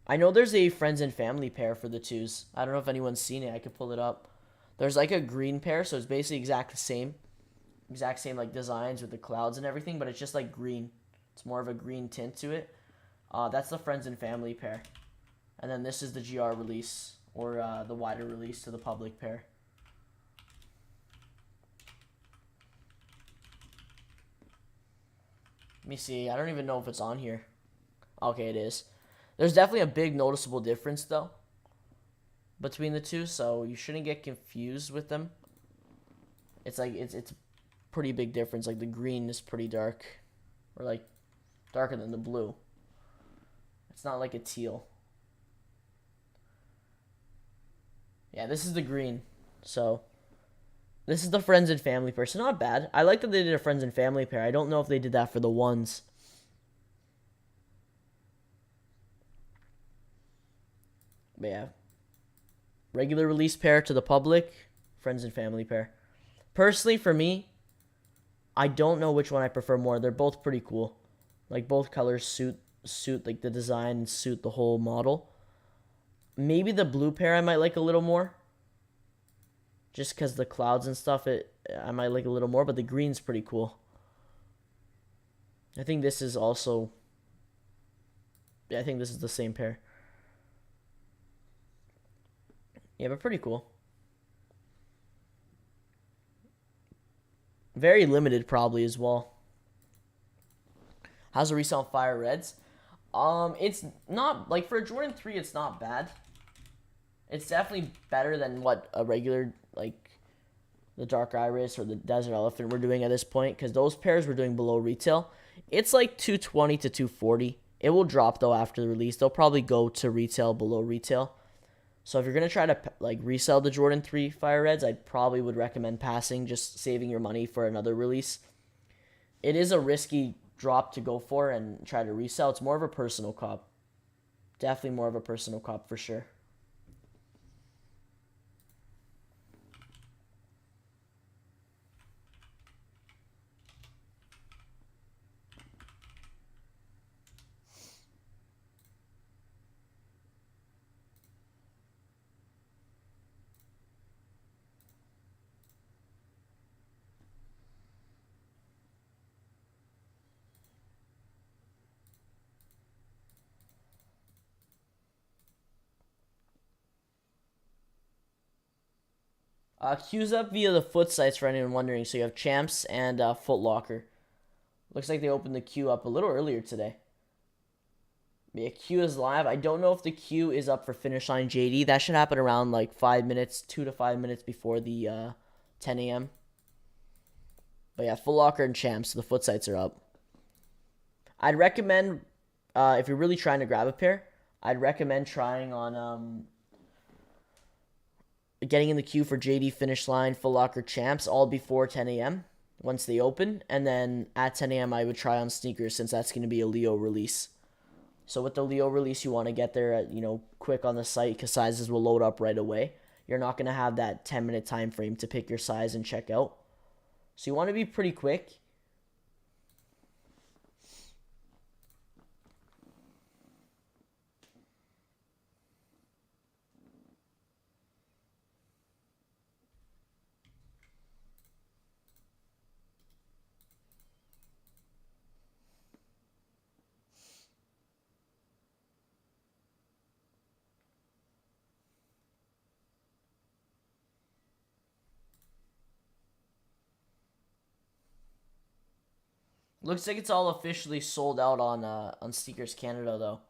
Speaker 1: I know there's a friends and family pair for the twos. I don't know if anyone's seen it. I could pull it up. There's like a green pair, so it's basically exact same like designs with the clouds and everything, but it's just like green. It's more of a green tint to it. That's the friends and family pair. And then this is the GR release, or the wider release to the public pair. Let me see. I don't even know if it's on here. Okay, it is. There's definitely a big noticeable difference, though, between the two, so you shouldn't get confused with them. It's like, it's a pretty big difference. Like, the green is pretty dark, or, like, darker than the blue. It's not like a teal. Yeah, this is the green, so this is the friends and family pair, so not bad. I like that they did a friends and family pair. I don't know if they did that for the ones. But yeah, regular release pair to the public, friends and family pair. Personally, for me, I don't know which one I prefer more. They're both pretty cool. Like, both colors suit like the design and suit the whole model. Maybe the blue pair I might like a little more. Just because the clouds and stuff, I might like a little more. But the green's pretty cool. I think this is also... Yeah, I think this is the same pair. Yeah, but pretty cool. Very limited probably as well. How's the resale on Fire Reds? It's not, like, for a Jordan 3, it's not bad. It's definitely better than what a regular, like, the Dark Iris or the Desert Elephant were doing at this point, because those pairs were doing below retail. It's like $220 to $240. It will drop, though, after the release. They'll probably go to retail below retail. So if you're going to try to, like, resell the Jordan 3 Fire Reds, I probably would recommend passing, just saving your money for another release. It is a risky drop to go for and try to resell. It's more of a personal cop. Definitely more of a personal cop for sure. Queues up via the foot sites for anyone wondering. So you have Champs and Foot Locker. Looks like they opened the queue up a little earlier today. Yeah, queue is live. I don't know if the queue is up for Finish Line JD. That should happen around like 5 minutes, 2 to 5 minutes before the 10 a.m. But yeah, Foot Locker and Champs, so the foot sites are up. I'd recommend, if you're really trying to grab a pair, I'd recommend trying on getting in the queue for JD, Finish Line, Foot Locker, Champs, all before 10 a.m. once they open. And then at 10 a.m. I would try on sneakers since that's going to be a Leo release. So with the Leo release, you want to get there at, quick on the site because sizes will load up right away. You're not going to have that 10-minute time frame to pick your size and check out. So you want to be pretty quick. Looks like it's all officially sold out on Sneakers Canada though.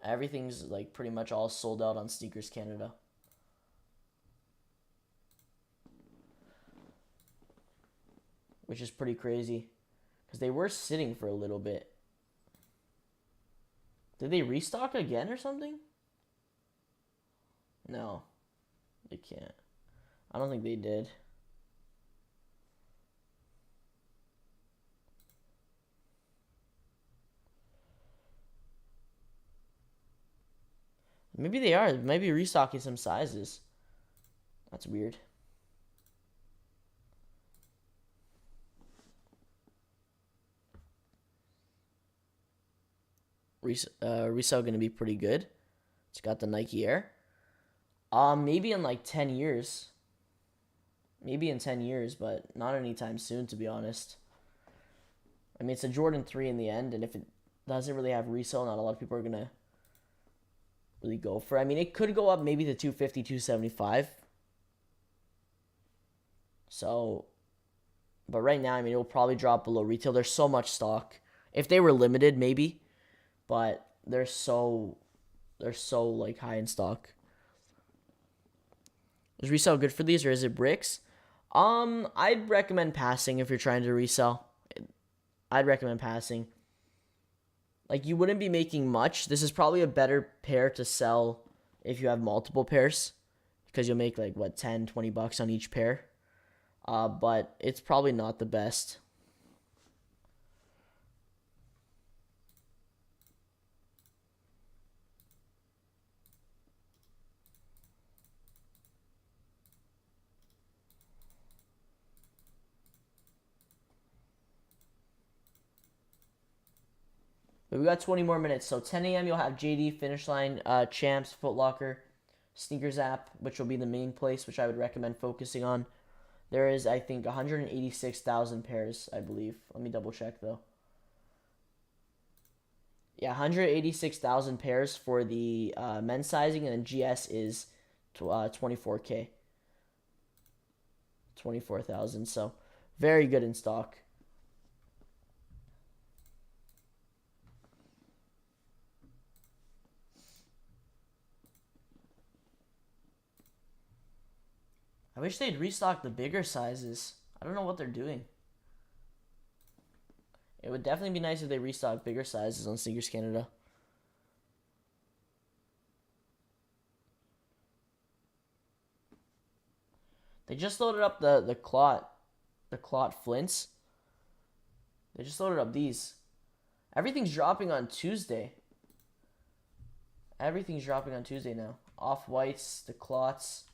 Speaker 1: Everything's like pretty much all sold out on Sneakers Canada. Which is pretty crazy. Because they were sitting for a little bit. Did they restock again or something? No. They can't. I don't think they did. Maybe they are. Maybe restocking some sizes. That's weird. Resale going to be pretty good. It's got the Nike Air. Maybe in like 10 years. Maybe in 10 years, but not anytime soon, to be honest. I mean, it's a Jordan 3 in the end, and if it doesn't really have resale, not a lot of people are going to really go for it. I mean, it could go up maybe to 250, 275. So, but right now, I mean, it will probably drop below retail. There's so much stock. If they were limited, maybe. But they're so like high in stock. Is resale good for these or is it bricks? I'd recommend passing if you're trying to resell. I'd recommend passing. Like you wouldn't be making much. This is probably a better pair to sell if you have multiple pairs because you'll make like what 10, 20 bucks on each pair. But it's probably not the best. But we got 20 more minutes. So 10 a.m. you'll have JD, Finish Line, Champs, Foot Locker, SNKRS App, which will be the main place, which I would recommend focusing on. There is, I think, 186,000 pairs, I believe. Let me double check, though. Yeah, 186,000 pairs for the men's sizing, and then GS is 24K. 24,000, so very good in stock. I wish they'd restock the bigger sizes. I don't know what they're doing. It would definitely be nice if they restock bigger sizes on Sneakers Canada. They just loaded up the clot flints. They just loaded up these. Everything's dropping on Tuesday. Everything's dropping on Tuesday now. Off-whites, the clots.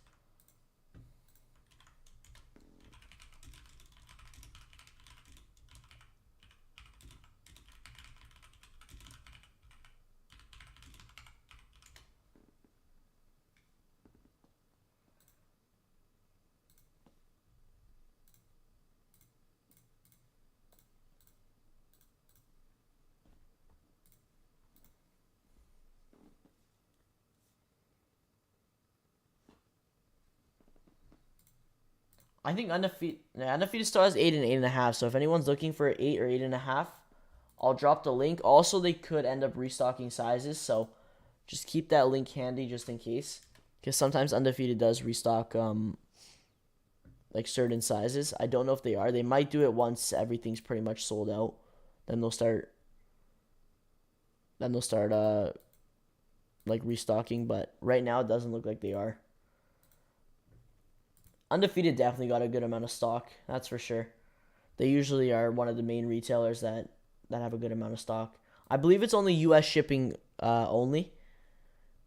Speaker 1: I think undefeated still has 8 and 8.5. So if anyone's looking for 8 or 8.5, I'll drop the link. Also, they could end up restocking sizes, so just keep that link handy just in case. Because sometimes undefeated does restock like certain sizes. I don't know if they are. They might do it once everything's pretty much sold out. Then they'll start. Like restocking, but right now it doesn't look like they are. Undefeated definitely got a good amount of stock, that's for sure. They usually are one of the main retailers that have a good amount of stock. I believe it's only US shipping only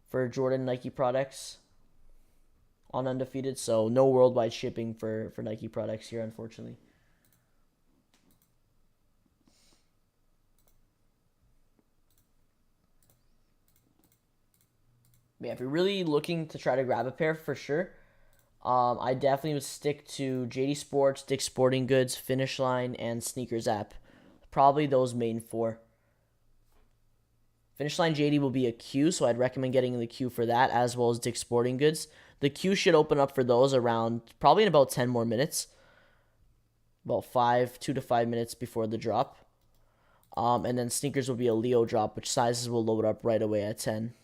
Speaker 1: for Jordan Nike products on Undefeated, so no worldwide shipping for Nike products here, unfortunately. But yeah, if you're really looking to try to grab a pair, for sure, I definitely would stick to JD Sports, Dick's Sporting Goods, Finish Line, and SNKRS App. Probably those main 4. Finish Line JD will be a queue, so I'd recommend getting in the queue for that, as well as Dick's Sporting Goods. The queue should open up for those around, probably in about 10 more minutes. About 2 to 5 minutes before the drop. And then SNKRS will be a Leo drop, which sizes will load up right away at 10.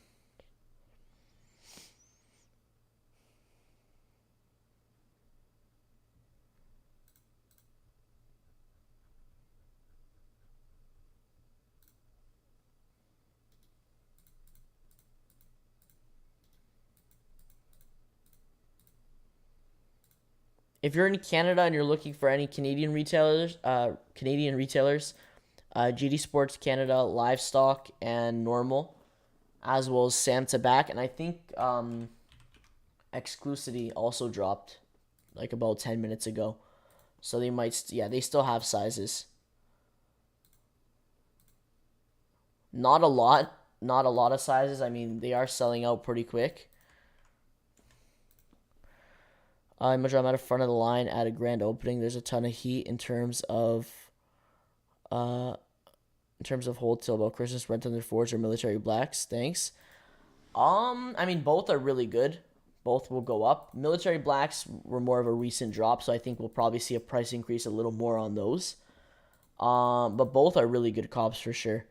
Speaker 1: If you're in Canada and you're looking for any Canadian retailers, GD Sports Canada, Livestock, and Normal, as well as Sam Tabac, and I think Exclusivity also dropped like about 10 minutes ago. So they might, they still have sizes. Not a lot of sizes. I mean, they are selling out pretty quick. I'm at the front of the line at a grand opening. There's a ton of heat in terms of hold till about Christmas, Rent Thunder Fords or Military Blacks. Thanks. I mean, both are really good. Both will go up. Military Blacks were more of a recent drop, so I think we'll probably see a price increase a little more on those. But both are really good cops for sure.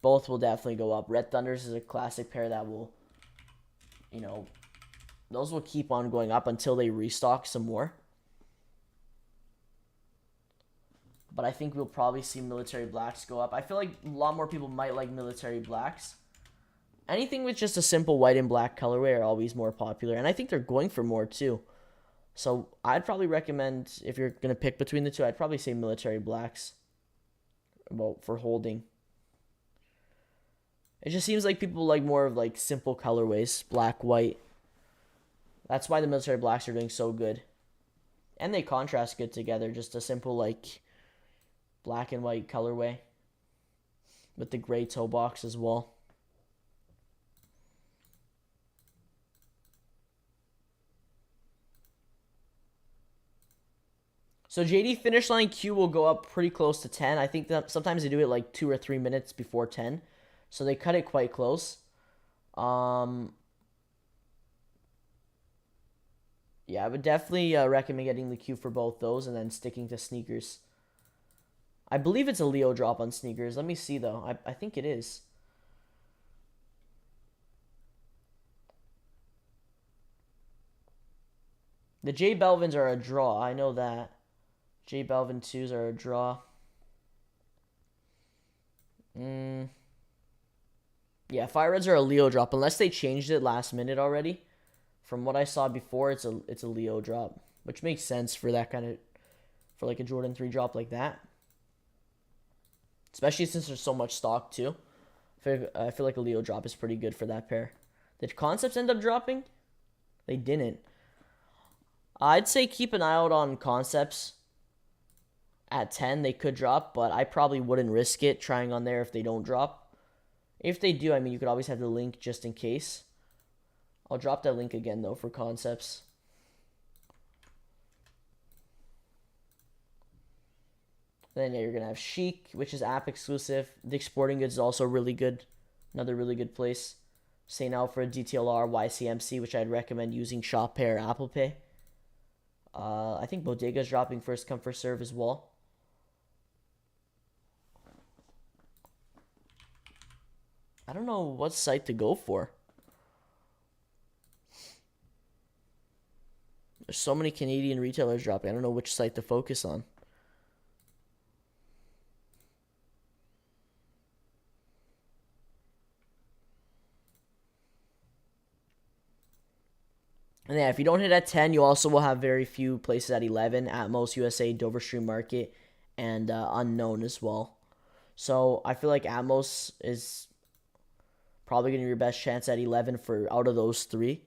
Speaker 1: Both will definitely go up. Red Thunders is a classic pair that will, those will keep on going up until they restock some more. But I think we'll probably see Military Blacks go up. I feel like a lot more people might like Military Blacks. Anything with just a simple white and black colorway are always more popular. And I think they're going for more too. So I'd probably recommend, if you're going to pick between the two, I'd probably say Military Blacks for holding. It just seems like people like more of like simple colorways, black, white. That's why the Military Blacks are doing so good. And they contrast good together. Just a simple like black and white colorway. With the gray toe box as well. So JD Finish Line Q will go up pretty close to 10. I think that sometimes they do it like 2 or 3 minutes before 10. So they cut it quite close. Yeah, I would definitely recommend getting the queue for both those and then sticking to SNKRS. I believe it's a Leo drop on SNKRS. Let me see, though. I think it is. The J Belvins are a draw. I know that. J Belvin 2s are a draw. Yeah, Fire Reds are a Leo drop. Unless they changed it last minute already. From what I saw before, it's a Leo drop, which makes sense for that for like a Jordan 3 drop like that. Especially since there's so much stock too. I feel like a Leo drop is pretty good for that pair. Did Concepts end up dropping? They didn't. I'd say keep an eye out on Concepts. At 10, they could drop, but I probably wouldn't risk it trying on there if they don't drop. If they do, I mean, you could always have the link just in case. I'll drop that link again, though, for Concepts. Then, yeah, you're going to have Chic, which is app exclusive. Dick's Sporting Goods is also really good. Another really good place. St. Alfred, DTLR, YCMC, which I'd recommend using Shop Pay or Apple Pay. I think Bodega's dropping first come first serve as well. I don't know what site to go for. There's so many Canadian retailers dropping. I don't know which site to focus on. And yeah, if you don't hit at 10, you also will have very few places at 11. At most, USA, Dover Street Market, and Unknown as well. So I feel like Atmos is probably going to be your best chance at 11 for out of those three.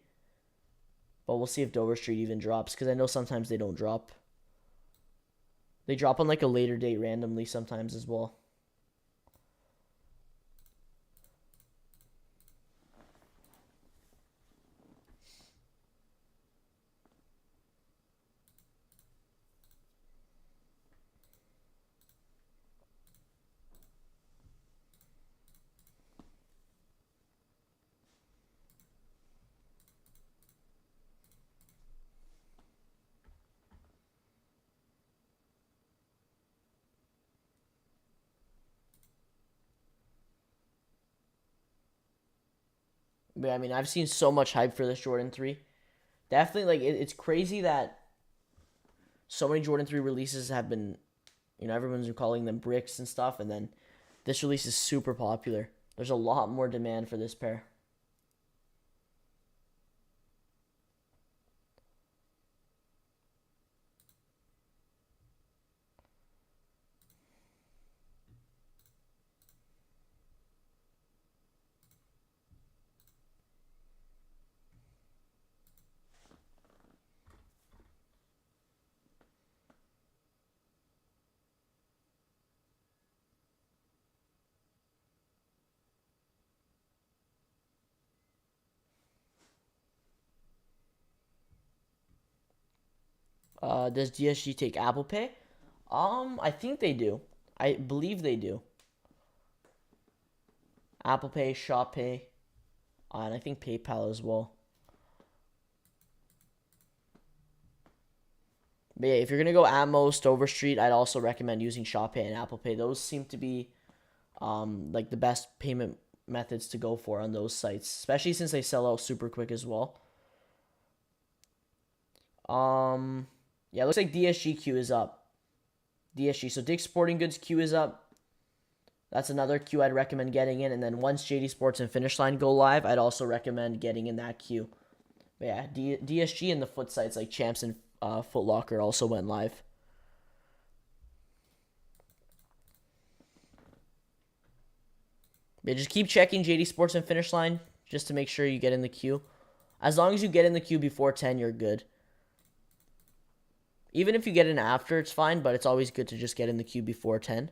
Speaker 1: But we'll see if Dover Street even drops, because I know sometimes they don't drop. They drop on like a later date randomly sometimes as well. But I mean, I've seen so much hype for this Jordan 3. Definitely, like, it's crazy that so many Jordan 3 releases have been, everyone's been calling them bricks and stuff, and then this release is super popular. There's a lot more demand for this pair. Does DSG take Apple Pay? I think they do. I believe they do. Apple Pay, Shop Pay, and I think PayPal as well. But yeah, if you're gonna go at most Overstreet, I'd also recommend using Shop Pay and Apple Pay. Those seem to be like the best payment methods to go for on those sites, especially since they sell out super quick as well. Yeah, it looks like DSG queue is up. DSG, so Dick's Sporting Goods queue is up. That's another queue I'd recommend getting in. And then once JD Sports and Finish Line go live, I'd also recommend getting in that queue. But yeah, DSG and the foot sites like Champs and Foot Locker also went live. But just keep checking JD Sports and Finish Line just to make sure you get in the queue. As long as you get in the queue before 10, you're good. Even if you get in after, it's fine, but it's always good to just get in the queue before 10.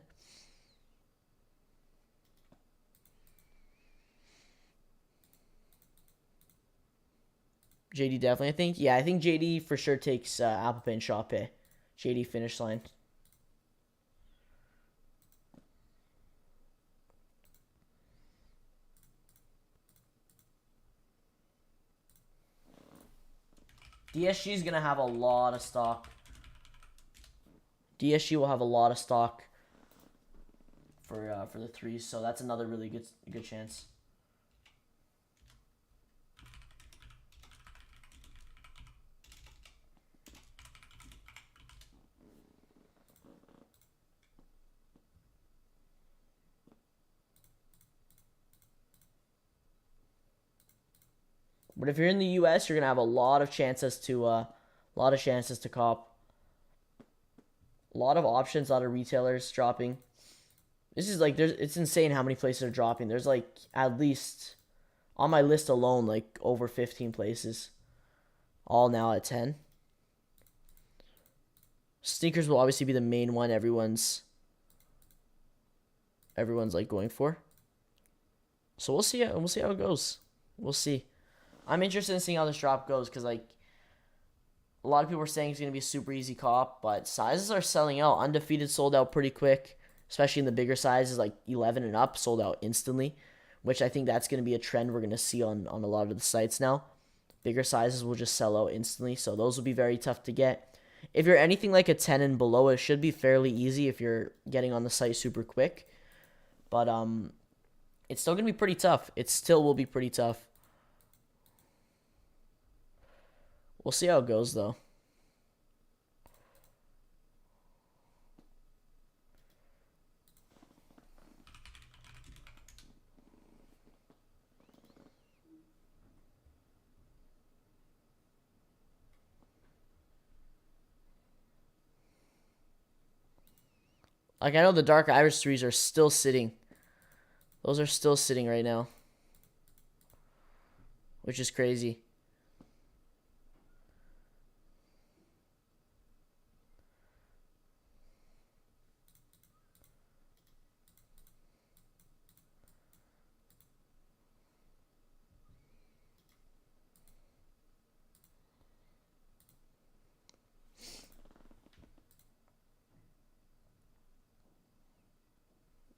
Speaker 1: JD definitely, I think. Yeah, I think JD for sure takes Apple Pay and Shop Pay. JD Finish Line. DSG is going to have a lot of stock. DSG will have a lot of stock for the threes, so that's another really good chance. But if you're in the US, you're gonna have a lot of chances to cop. A lot of options, a lot of retailers dropping. This is like it's insane how many places are dropping. There's like at least on my list alone like over 15 places. All now at 10. Sneakers will obviously be the main one everyone's like going for. So we'll see how it goes. We'll see. I'm interested in seeing how this drop goes because like a lot of people are saying it's going to be a super easy cop, but sizes are selling out. Undefeated sold out pretty quick, especially in the bigger sizes like 11 and up sold out instantly, which I think that's going to be a trend we're going to see on a lot of the sites now. Bigger sizes will just sell out instantly, so those will be very tough to get. If you're anything like a 10 and below, it should be fairly easy if you're getting on the site super quick. But it's still going to be pretty tough. It still will be pretty tough. We'll see how it goes, though. Like, I know the Dark Iris 3s are still sitting. Those are still sitting right now. Which is crazy.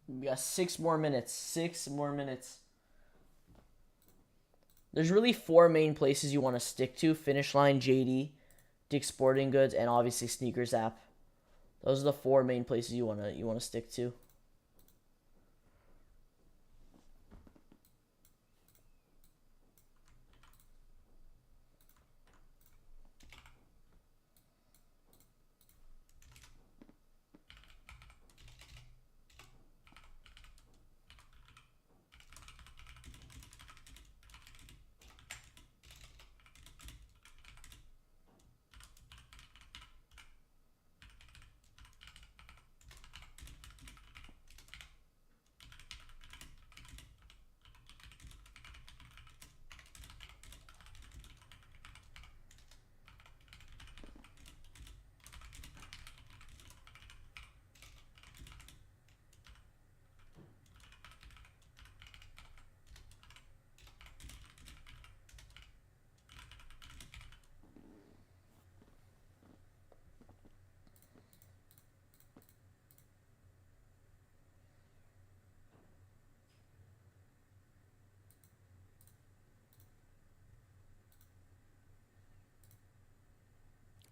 Speaker 1: We got 6 more minutes. 6 more minutes. There's really 4 main places you want to stick to. Finish Line, JD, Dick's Sporting Goods, and obviously SNKRS App. Those are the 4 main places you want to stick to.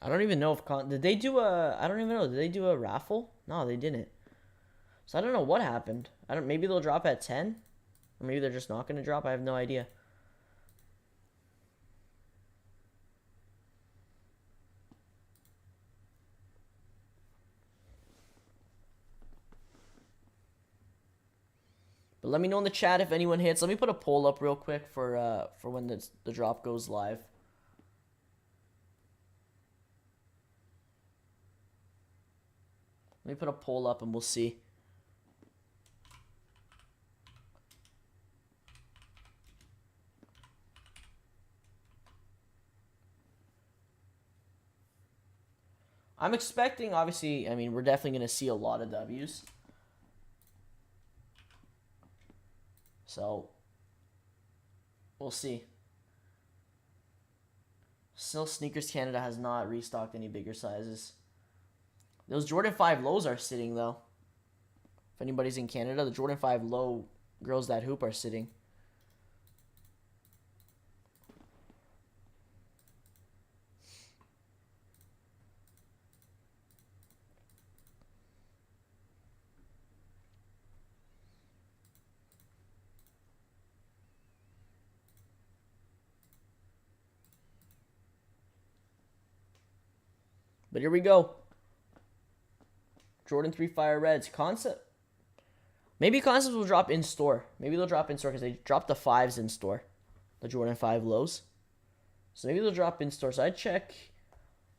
Speaker 1: I don't even know if did they do a I don't even know. Did they do a raffle? No, they didn't. So I don't know what happened. Maybe they'll drop at 10, or maybe they're just not going to drop. I have no idea. But let me know in the chat if anyone hits. Let me put a poll up real quick for when the drop goes live. Let me put a poll up and we'll see. I'm expecting, obviously, I mean, we're definitely going to see a lot of W's. So, we'll see. Still, Sneakers Canada has not restocked any bigger sizes. Those Jordan 5 lows are sitting, though. If anybody's in Canada, the Jordan 5 low girls that hoop are sitting. But here we go. Jordan 3 Fire Reds. Concept. Maybe Concepts will drop in store. Maybe they'll drop in store because they dropped the 5s in store. The Jordan 5 lows. So maybe they'll drop in store. So I'd check.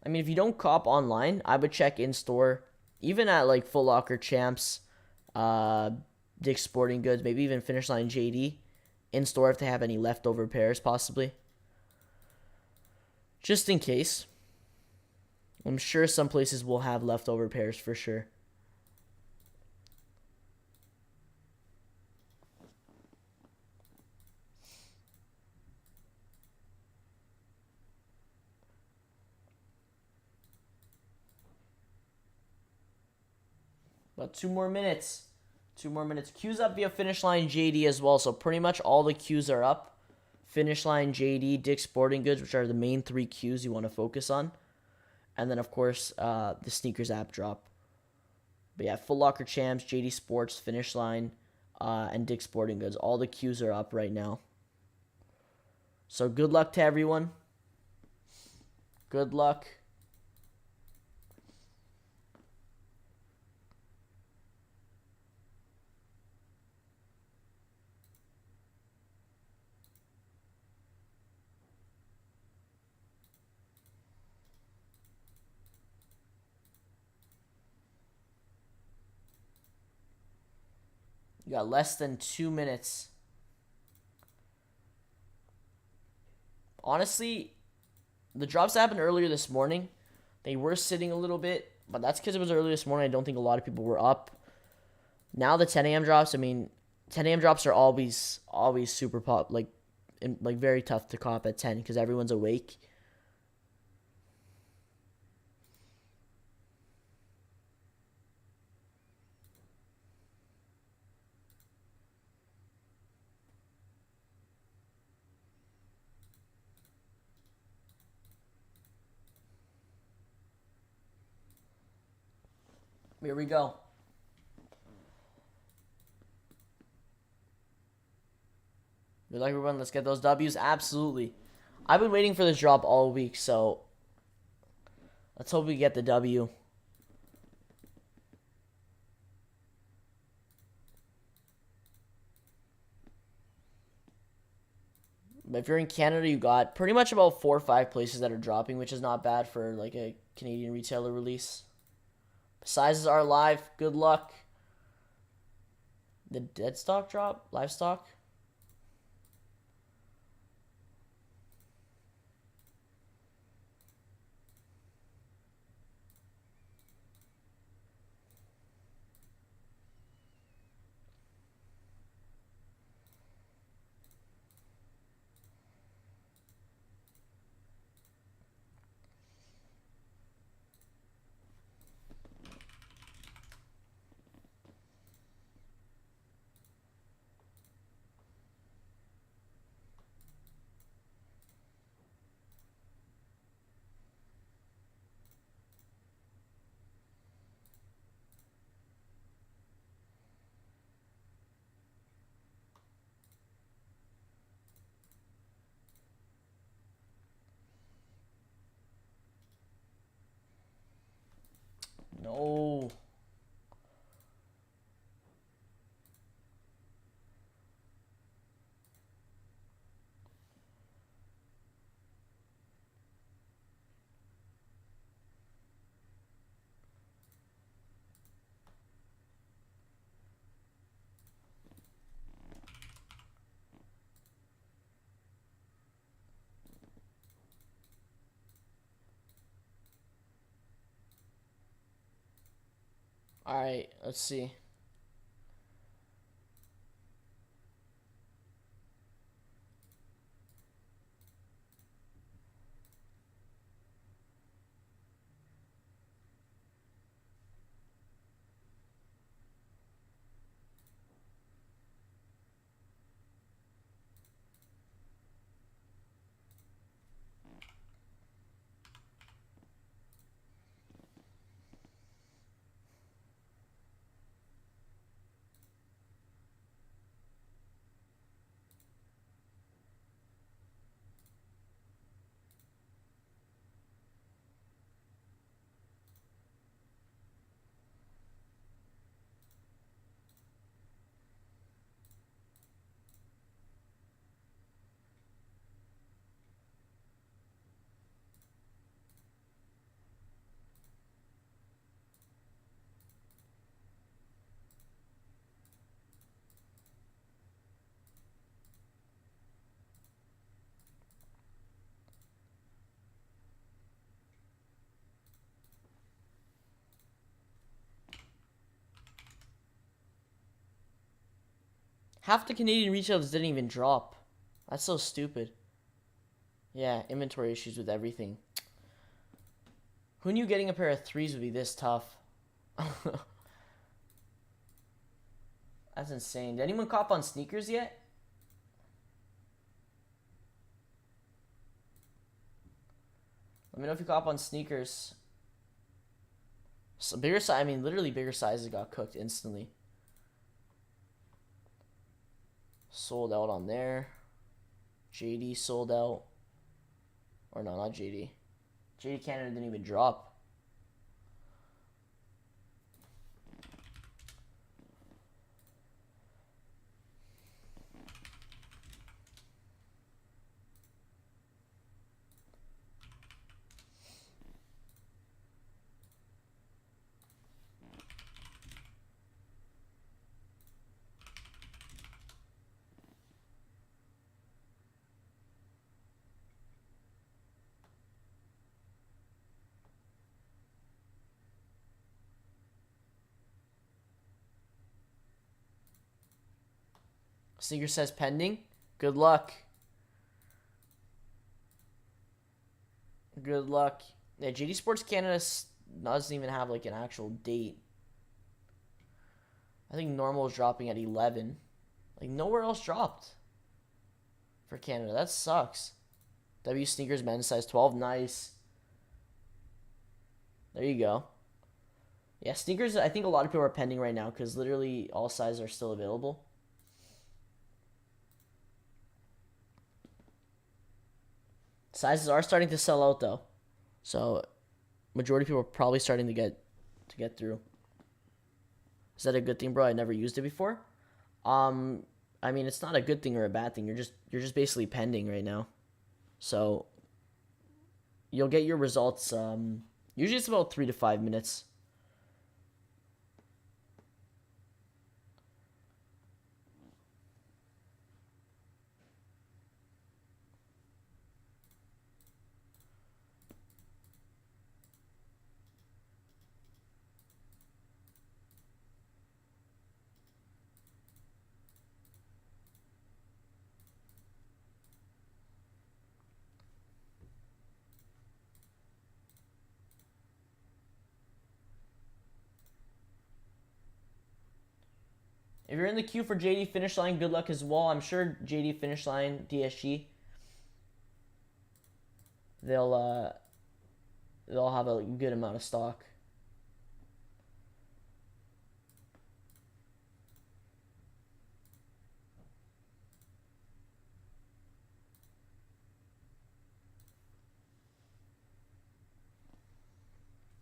Speaker 1: I mean, if you don't cop online, I would check in store. Even at like Foot Locker, Champs, Dick's Sporting Goods, maybe even Finish Line, JD. In store if they have any leftover pairs, possibly. Just in case. I'm sure some places will have leftover pairs for sure. About 2 more minutes. 2 more minutes. Q's up via Finish Line, JD as well. So pretty much all the Q's are up. Finish Line, JD, Dick's Sporting Goods, which are the main 3 Q's you want to focus on. And then, of course, the SNKRS app drop. But yeah, Foot Locker Champs, JD Sports, Finish Line, and Dick's Sporting Goods. All the queues are up right now. So good luck to everyone. Good luck. You got less than 2 minutes. Honestly, the drops happened earlier this morning. They were sitting a little bit, but that's because it was early this morning. I don't think a lot of people were up. Now the 10 a.m. drops, 10 a.m. drops are always super very tough to cop at 10 because everyone's awake. Here we go. Good luck, everyone. Let's get those W's. Absolutely. I've been waiting for this drop all week, so let's hope we get the W. But if you're in Canada, you got pretty much about 4 or 5 places that are dropping, which is not bad for like a Canadian retailer release. Sizes are live. Good luck. The dead stock drop? Livestock? No. All right, let's see. Half the Canadian retailers didn't even drop. That's so stupid. Yeah, inventory issues with everything. Who knew getting a pair of 3s would be this tough? That's insane. Did anyone cop on sneakers yet? Let me know if you cop on sneakers. So bigger size. I mean, literally bigger sizes got cooked instantly. Sold out on there. JD sold out. Or no, not JD. JD Canada didn't even drop. Sneaker says pending. Good luck. Good luck. Yeah, JD Sports Canada doesn't even have like an actual date. I think normal is dropping at 11. Like nowhere else dropped for Canada. That sucks. W Sneakers men's size 12. Nice. There you go. Yeah, sneakers, I think a lot of people are pending right now because literally all sizes are still available. Sizes are starting to sell out though. So majority of people are probably starting to get through. Is that a good thing, bro? I never used it before. I mean, it's not a good thing or a bad thing. You're just basically pending right now. So you'll get your results. Usually it's about 3 to 5 minutes. If you're in the queue for JD Finish Line, good luck as well. I'm sure JD Finish Line, DSG, they'll have a good amount of stock.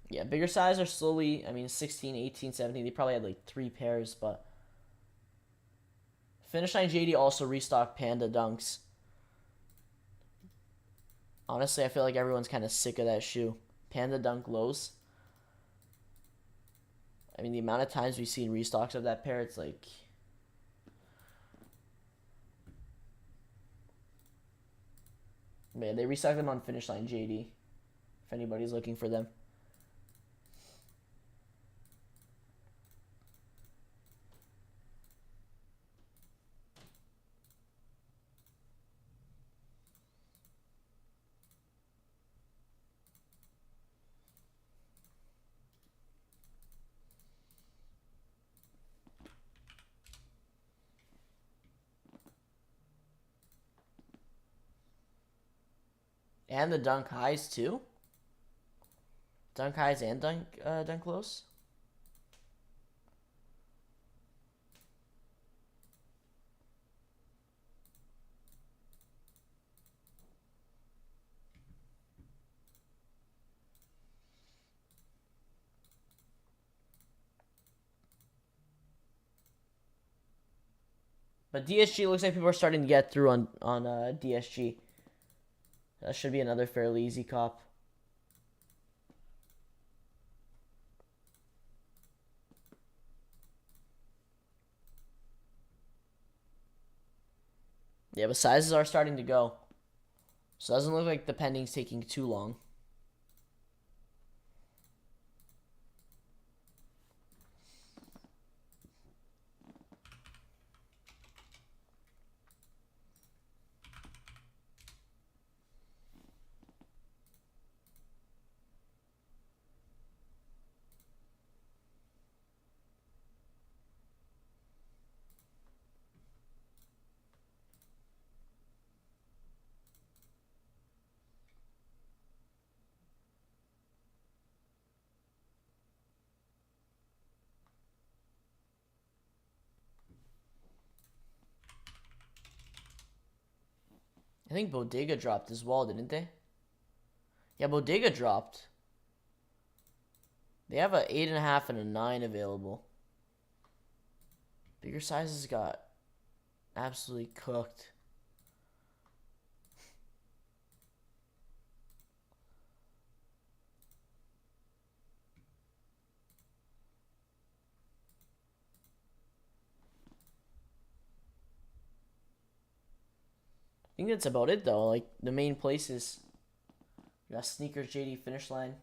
Speaker 1: Yeah, bigger size are slowly, I mean, 16, 18, 17, they probably had like 3 pairs, but Finish Line JD also restocked Panda Dunks. Honestly, I feel like everyone's kind of sick of that shoe. Panda Dunk lows. I mean, the amount of times we've seen restocks of that pair, it's like... Man, they restocked them on Finish Line JD, if anybody's looking for them. And the Dunk Highs, too? Dunk Highs and Dunk Lows? But DSG looks like people are starting to get through on DSG. That should be another fairly easy cop. Yeah, but sizes are starting to go. So it doesn't look like the pending's taking too long. I think Bodega dropped as well, didn't they? Yeah, Bodega dropped. They have a 8.5 and a 9 available. Bigger sizes got absolutely cooked. I think that's about it though. Like the main places. We got sneakers, JD Finish Line.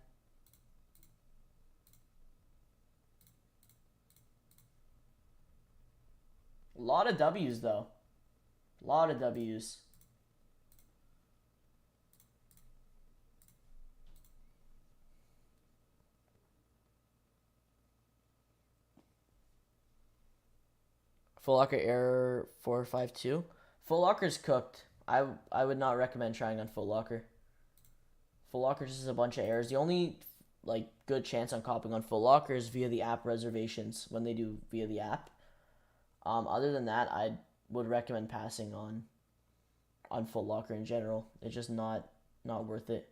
Speaker 1: A lot of W's though. A lot of W's. Full Locker Error 452. Full Locker's cooked. I would not recommend trying on Full Locker. Full Locker just has a bunch of errors. The only like good chance on copying on Full Locker is via the app reservations when they do via the app. Other than that, I would recommend passing on Full Locker in general. It's just not worth it.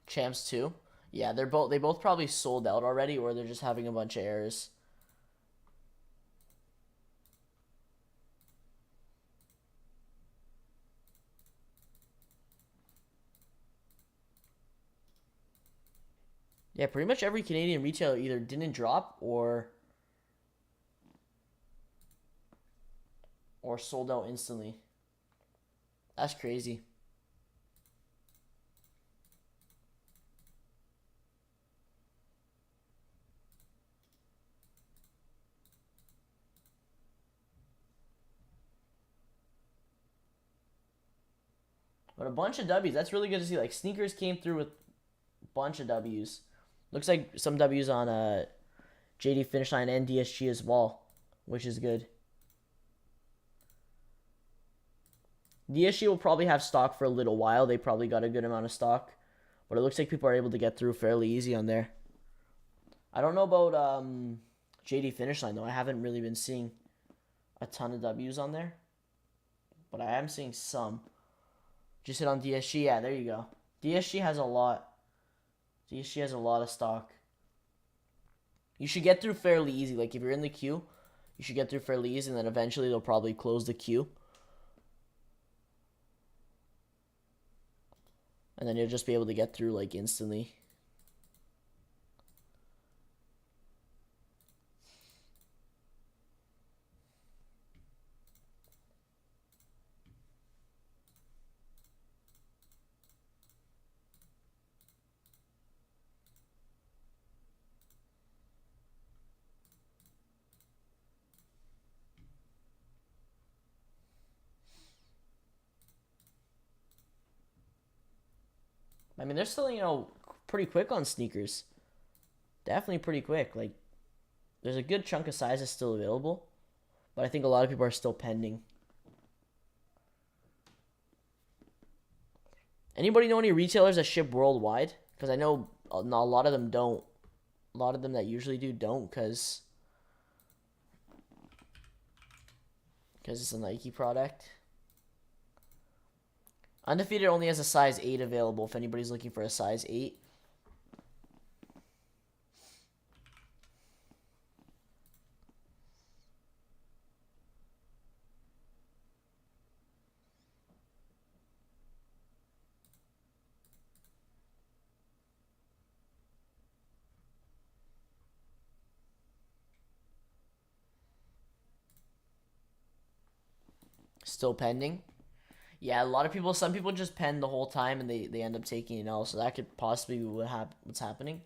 Speaker 1: Champs 2. Yeah, they both probably sold out already or they're just having a bunch of errors. Yeah, pretty much every Canadian retailer either didn't drop or sold out instantly. That's crazy. But a bunch of W's. That's really good to see. Like sneakers came through with a bunch of W's. Looks like some W's on JD Finish Line and DSG as well, which is good. DSG will probably have stock for a little while. They probably got a good amount of stock, but it looks like people are able to get through fairly easy on there. I don't know about JD Finish Line though. I haven't really been seeing a ton of W's on there, but I am seeing some. Just hit on DSG. Yeah, there you go. DSG has a lot. DSG has a lot of stock. You should get through fairly easy. Like, if you're in the queue, you should get through fairly easy, and then eventually they'll probably close the queue. And then you'll just be able to get through, like, instantly. I mean, they're still, pretty quick on sneakers. Definitely pretty quick. Like, there's a good chunk of sizes still available, but I think a lot of people are still pending. Anybody know any retailers that ship worldwide? Because I know a lot of them don't. A lot of them that usually do don't, because it's a Nike product. Undefeated only has a size 8 available if anybody's looking for a size 8. Still pending. Yeah, a lot of people, some people just pen the whole time and they end up taking it out. So that could possibly be what's happening.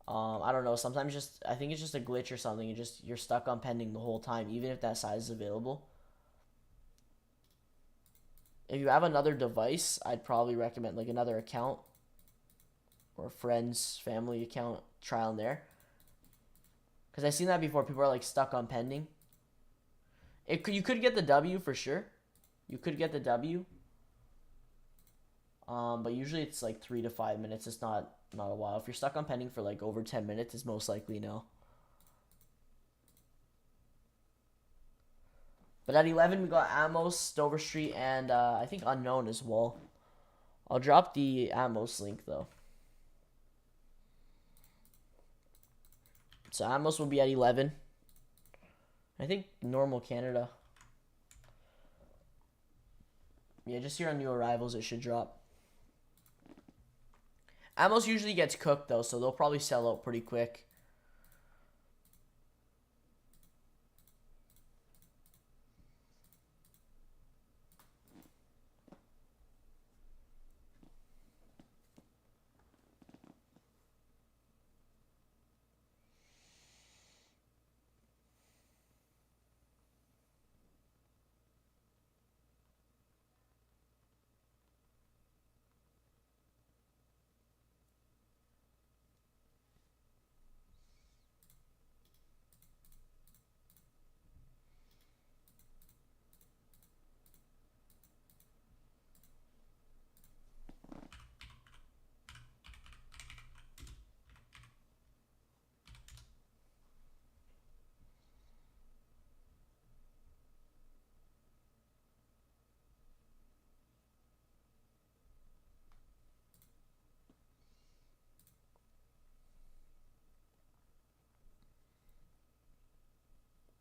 Speaker 1: I don't know. Sometimes I think it's just a glitch or something. You're stuck on pending the whole time, even if that size is available. If you have another device, I'd probably recommend like another account or a friend's family account trial in there. Because I've seen that before. People are like stuck on pending. You could get the W for sure. You could get the W. But usually it's like 3 to 5 minutes. It's not a while. If you're stuck on pending for like over 10 minutes, it's most likely no. But at 11, we got Amos, Dover Street, and I think Unknown as well. I'll drop the Amos link though. So Amos will be at 11. I think normal Canada. Yeah, just here on new arrivals, it should drop. Amos usually gets cooked though, so they'll probably sell out pretty quick.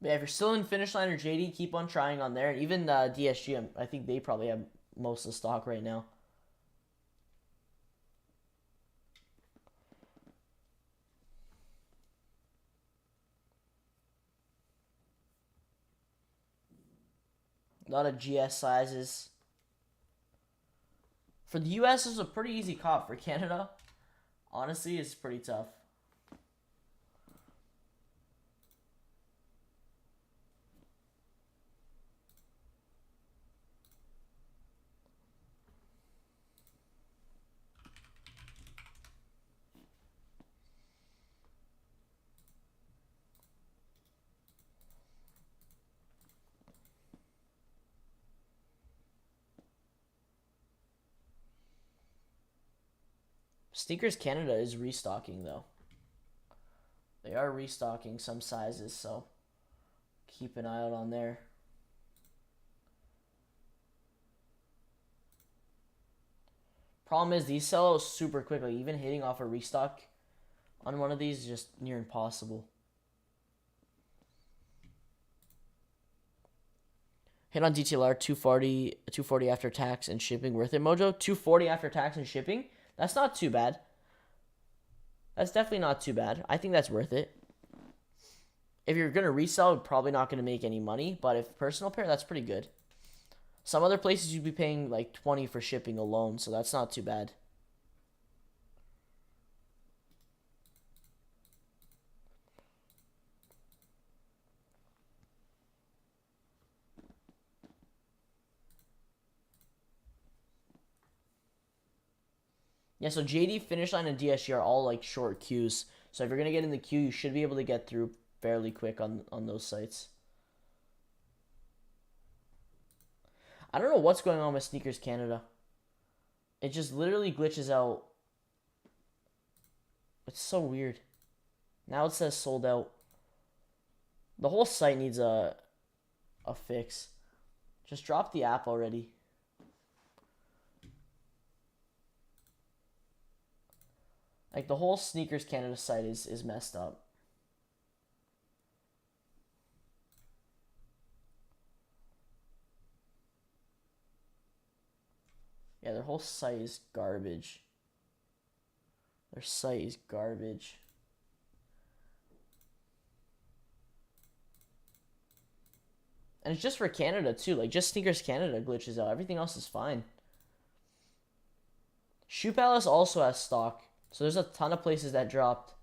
Speaker 1: But yeah, if you're still in Finish Line or JD, keep on trying on there. Even DSG, I think they probably have most of the stock right now. A lot of GS sizes. For the US, it's a pretty easy cop. For Canada, honestly, it's pretty tough. Sneakers Canada is restocking though. They are restocking some sizes, so keep an eye out on there. Problem is these sell out super quickly. Even hitting off a restock on one of these is just near impossible. Hit on DTLR 240 after tax and shipping. Worth it, Mojo? 240 after tax and shipping? That's not too bad. That's definitely not too bad. I think that's worth it. If you're going to resell, you're probably not going to make any money. But if personal pair, that's pretty good. Some other places you'd be paying like 20 for shipping alone. So that's not too bad. Yeah, so JD, Finish Line, and DSG are all like short queues. So if you're going to get in the queue, you should be able to get through fairly quick on those sites. I don't know what's going on with Sneakers Canada. It just literally glitches out. It's so weird. Now it says sold out. The whole site needs a fix. Just drop the app already. Like, the whole Sneakers Canada site is messed up. Yeah, their whole site is garbage. Their site is garbage. And it's just for Canada, too. Like, just Sneakers Canada glitches out. Everything else is fine. Shoe Palace also has stock. So there's a ton of places that dropped.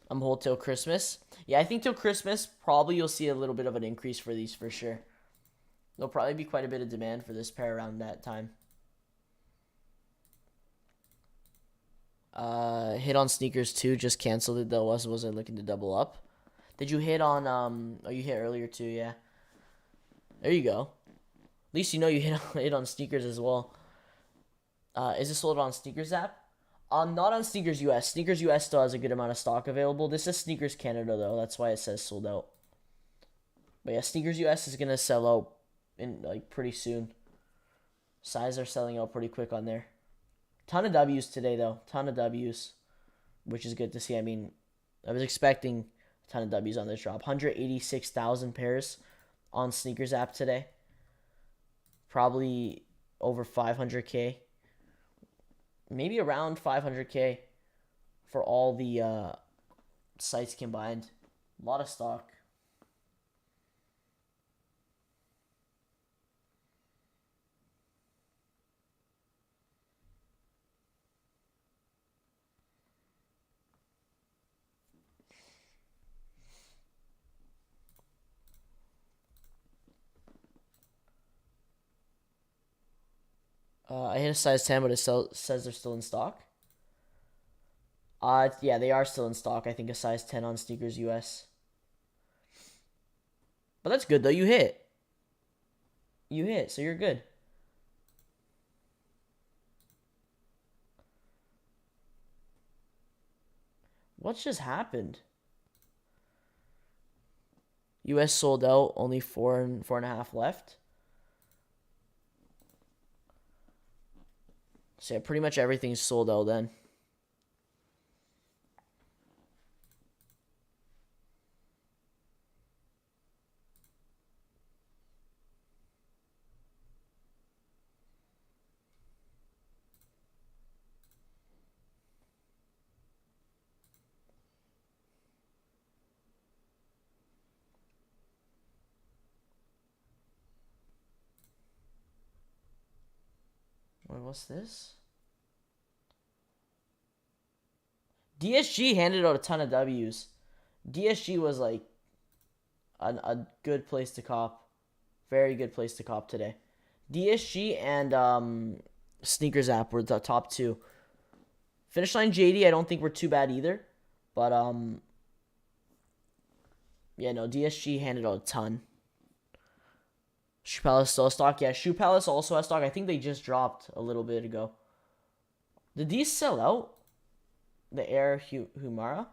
Speaker 1: I'm hold till Christmas. Yeah, I think till Christmas, probably you'll see a little bit of an increase for these for sure. There'll probably be quite a bit of demand for this pair around that time. Hit on sneakers too. Just canceled it though. Wasn't looking to double up. Did you hit on Oh, you hit earlier too. Yeah. There you go. At least you know you hit on sneakers as well. Is this sold on Sneakers app? Not on Sneakers US. Sneakers US still has a good amount of stock available. This is Sneakers Canada though. That's why it says sold out. But yeah, Sneakers US is gonna sell out in like pretty soon. Size are selling out pretty quick on there. Ton of W's today though. Ton of W's, which is good to see. I mean, I was expecting a ton of W's on this drop. 186,000 pairs on Sneakers app today. Probably over 500K. Maybe around 500K for all the sites combined. A lot of stock. I hit a size 10, but it says they're still in stock. Yeah, they are still in stock. I think a size 10 on Sneakers US. But that's good, though. You hit. You hit, so you're good. What just happened? US sold out. Only 4.5 left. So yeah, pretty much everything's sold out then. Wait, what's this? DSG handed out a ton of W's. DSG was like a good place to cop. Very good place to cop today. DSG and Sneakers app were the top two. Finish Line JD, I don't think were too bad either. But yeah, no, DSG handed out a ton. Shoe Palace still has stock. Yeah, Shoe Palace also has stock. I think they just dropped a little bit ago. Did these sell out? The Air Humara?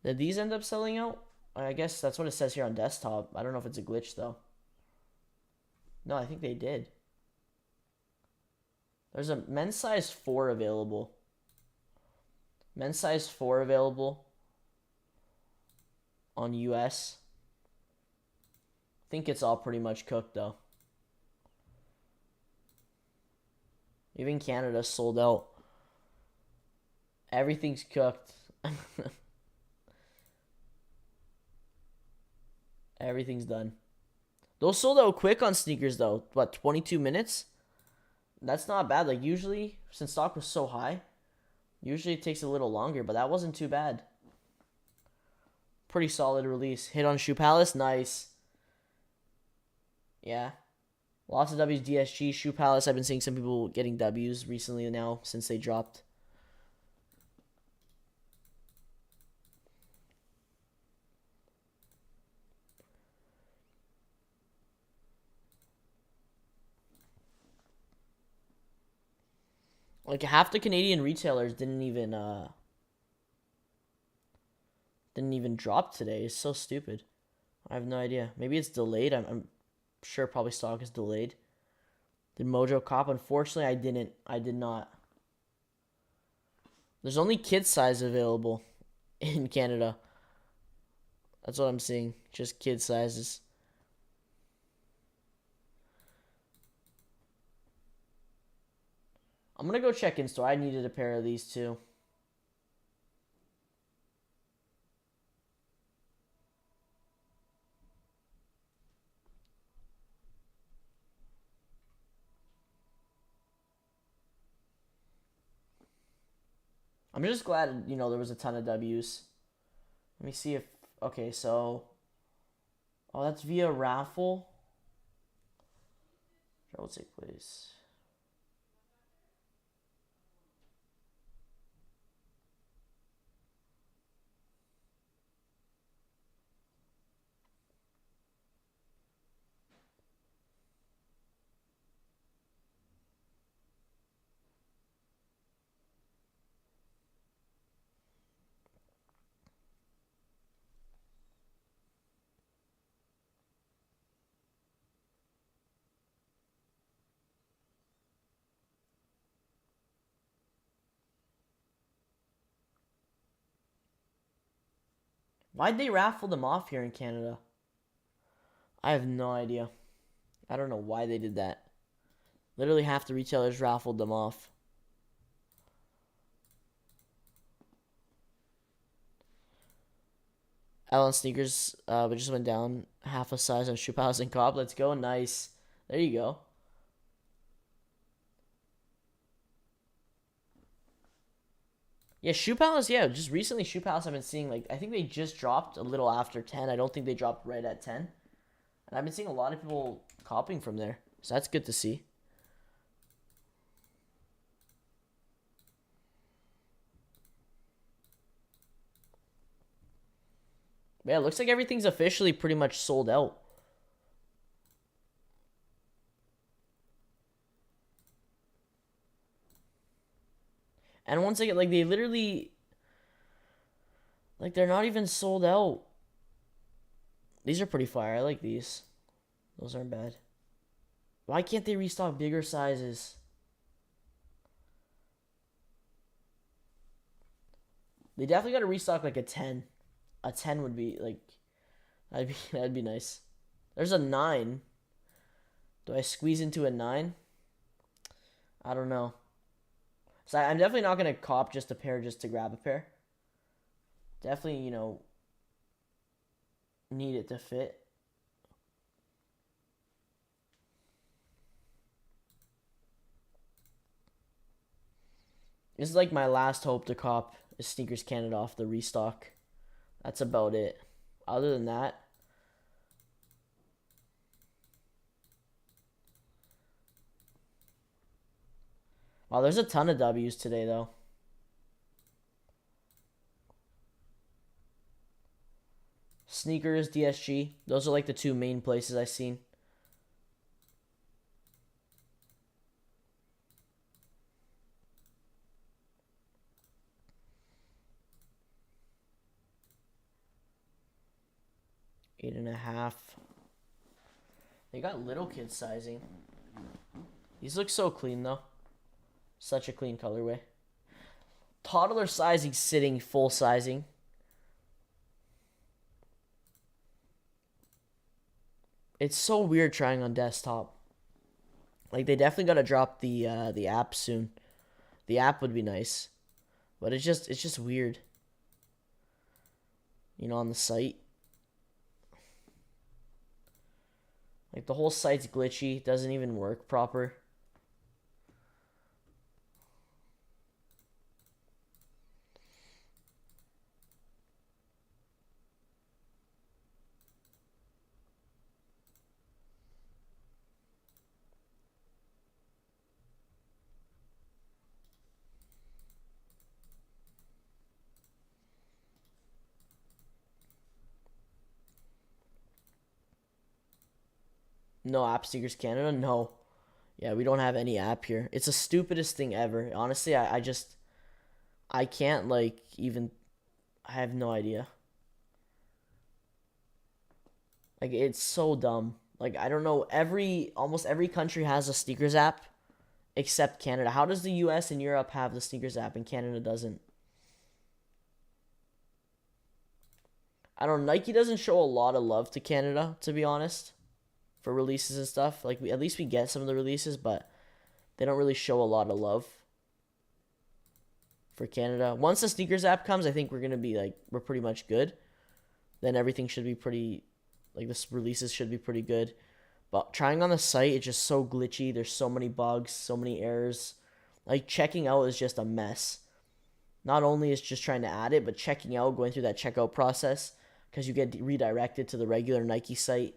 Speaker 1: Did these end up selling out? I guess that's what it says here on desktop. I don't know if it's a glitch, though. No, I think they did. There's a men's size 4 available. Men's size 4 available on US. I think it's all pretty much cooked, though. Even Canada sold out. Everything's cooked. Everything's done. Those sold out quick on sneakers, though. What, 22 minutes? That's not bad. Like, usually, since stock was so high, usually it takes a little longer, but that wasn't too bad. Pretty solid release. Hit on Shoe Palace. Nice. Yeah. Lots of W's, DSG, Shoe Palace. I've been seeing some people getting W's recently now since they dropped. Like, half the Canadian retailers didn't even drop today. It's so stupid. I have no idea. Maybe it's delayed. I'm sure probably stock is delayed. Did Mojo cop? Unfortunately, I didn't. I did not. There's only kid size available in Canada. That's what I'm seeing. Just kid sizes. I'm gonna go check in store. I needed a pair of these too. I'm just glad, there was a ton of W's. Let me see if, okay, so, oh, that's via raffle. That will take place. Why'd they raffle them off here in Canada? I have no idea. I don't know why they did that. Literally half the retailers raffled them off. Allen sneakers, we just went down half a size on Shoe Palace and Cobb. Let's go. Nice. There you go. Yeah, Shoe Palace, yeah, just recently Shoe Palace I've been seeing, like, I think they just dropped a little after 10. I don't think they dropped right at 10. And I've been seeing a lot of people copying from there. So that's good to see. But yeah, it looks like everything's officially pretty much sold out. And once again, like, they literally, like, they're not even sold out. These are pretty fire. I like these. Those aren't bad. Why can't they restock bigger sizes? They definitely got to restock like a 10. A 10 would be like, that'd be nice. There's a 9. Do I squeeze into a 9? I don't know. So I'm definitely not gonna cop just a pair just to grab a pair. Definitely, need it to fit. This is like my last hope to cop is Sneakers Canada off the restock. That's about it. Other than that, wow, there's a ton of W's today though. Sneakers, DSG, those are like the two main places I've seen. Eight and a half. They got little kid sizing. These look so clean though. Such a clean colorway. Toddler sizing sitting full sizing. It's so weird trying on desktop. Like they definitely gotta drop the app soon. The app would be nice, but it's just weird. On the site. Like the whole site's glitchy, doesn't even work proper. No app Sneakers Canada? No. Yeah, we don't have any app here. It's the stupidest thing ever. Honestly, I can't like even I have no idea. Like it's so dumb. Like I don't know. Almost every country has a sneakers app except Canada. How does the U.S. and Europe have the sneakers app and Canada doesn't? I don't know. Nike doesn't show a lot of love to Canada, to be honest, for releases and stuff. Like at least we get some of the releases, but they don't really show a lot of love for Canada. Once the sneakers app comes, I think we're gonna be like we're pretty much good. Then everything should be pretty like this releases should be pretty good. But trying on the site, it's just so glitchy. There's so many bugs, so many errors. Like checking out is just a mess. Not only is just trying to add it, but checking out, going through that checkout process, because you get redirected to the regular Nike site.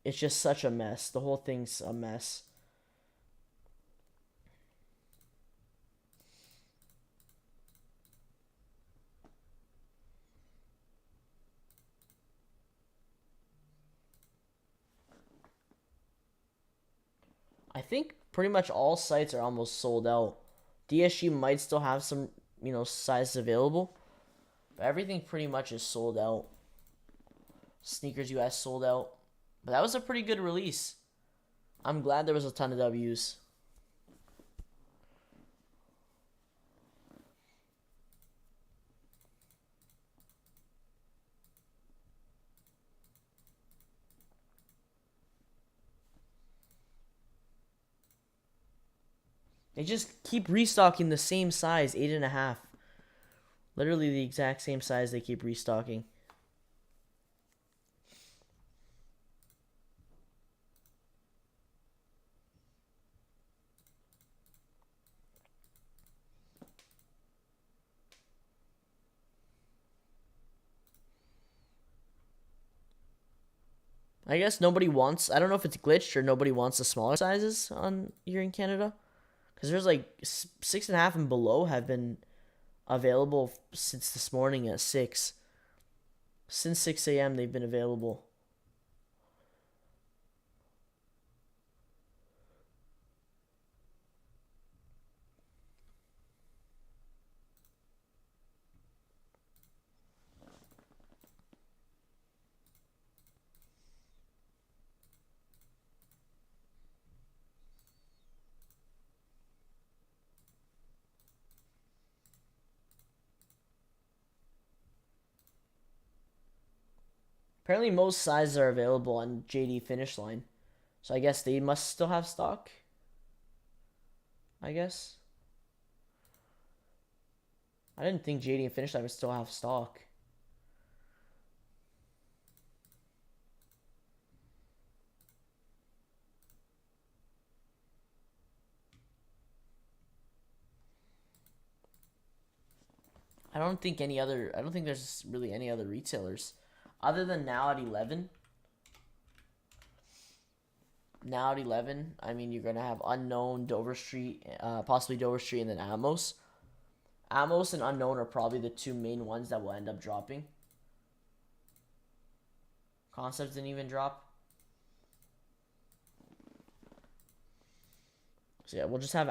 Speaker 1: It's just such a mess. The whole thing's a mess. I think pretty much all sites are almost sold out. DSG might still have some, sizes available, but everything pretty much is sold out. Sneakers US sold out. But that was a pretty good release. I'm glad there was a ton of W's. They just keep restocking the same size, 8.5. Literally the exact same size they keep restocking. I guess nobody wants. I don't know if it's glitched or nobody wants the smaller sizes on here in Canada, because there's like 6.5 and below have been available since this morning at 6. Since 6 a.m. they've been available. Apparently most sizes are available on JD Finish Line. So I guess they must still have stock. I guess. I didn't think JD and Finish Line would still have stock. I don't think there's really any other retailers other than now at 11. Now at 11, I mean, you're going to have Unknown, Dover Street, possibly Dover Street, and then Amos. Amos and Unknown are probably the two main ones that will end up dropping. Concepts didn't even drop. So yeah, we'll just have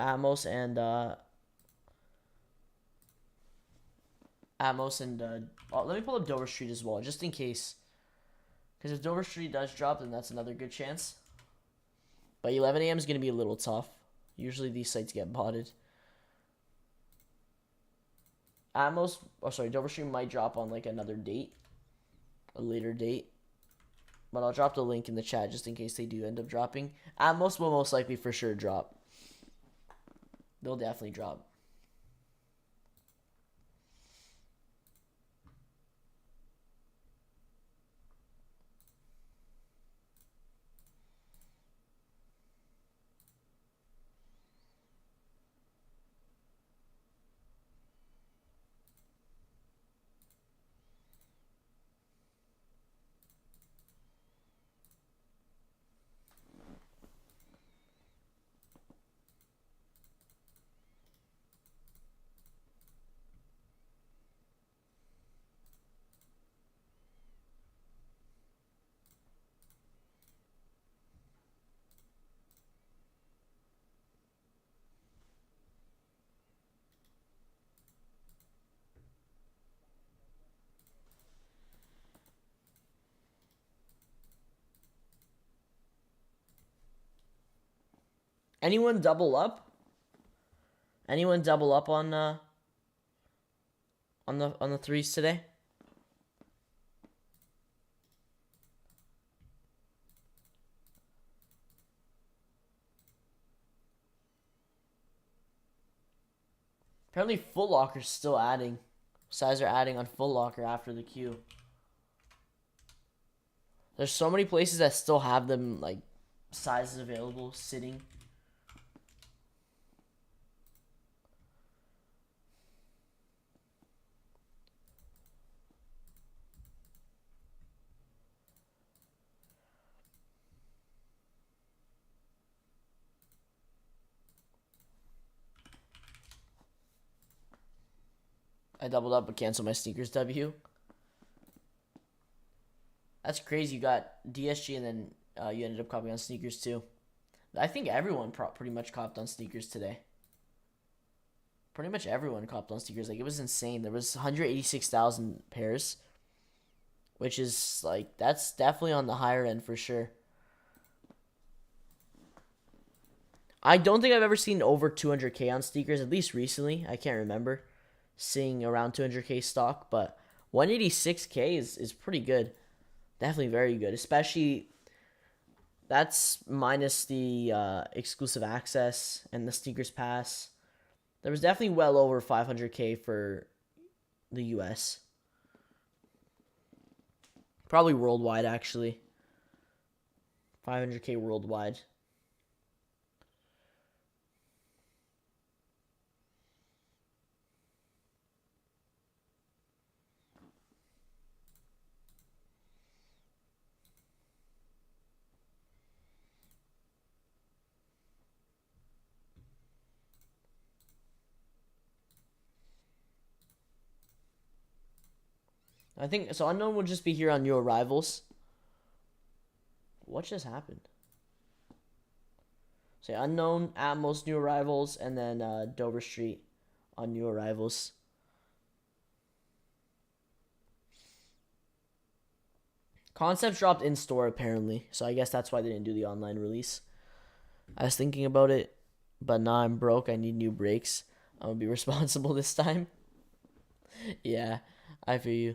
Speaker 1: let me pull up Dover Street as well, just in case. Because if Dover Street does drop, then that's another good chance. But 11 a.m. is going to be a little tough. Usually these sites get botted. Dover Street might drop on like another date. A later date. But I'll drop the link in the chat just in case they do end up dropping. Atmos will most likely for sure drop. They'll definitely drop. Anyone double up? Anyone double up on the threes today? Apparently Foot Locker's still adding. Size are adding on Foot Locker after the queue. There's so many places that still have them, like, sizes available sitting. I doubled up but canceled my sneakers W. That's crazy. You got DSG and then you ended up copying on sneakers too. I think everyone pretty much copped on sneakers today. Pretty much everyone copped on sneakers. Like, it was insane. There was 186,000 pairs, which is, like, that's definitely on the higher end for sure. I don't think I've ever seen over 200K on sneakers, at least recently. I can't remember seeing around 200K stock, but 186K is pretty good. Definitely very good, especially that's minus the exclusive access and the sneakers pass. There was definitely well over 500K for the US. Probably worldwide, actually. 500K worldwide. I think so. Unknown will just be here on new arrivals. What just happened? Say Unknown, Atmos, new arrivals, and then Dover Street on new arrivals. Concepts dropped in store apparently, so I guess that's why they didn't do the online release. I was thinking about it, but now I'm broke. I need new brakes. I'm gonna be responsible this time. Yeah, I feel you.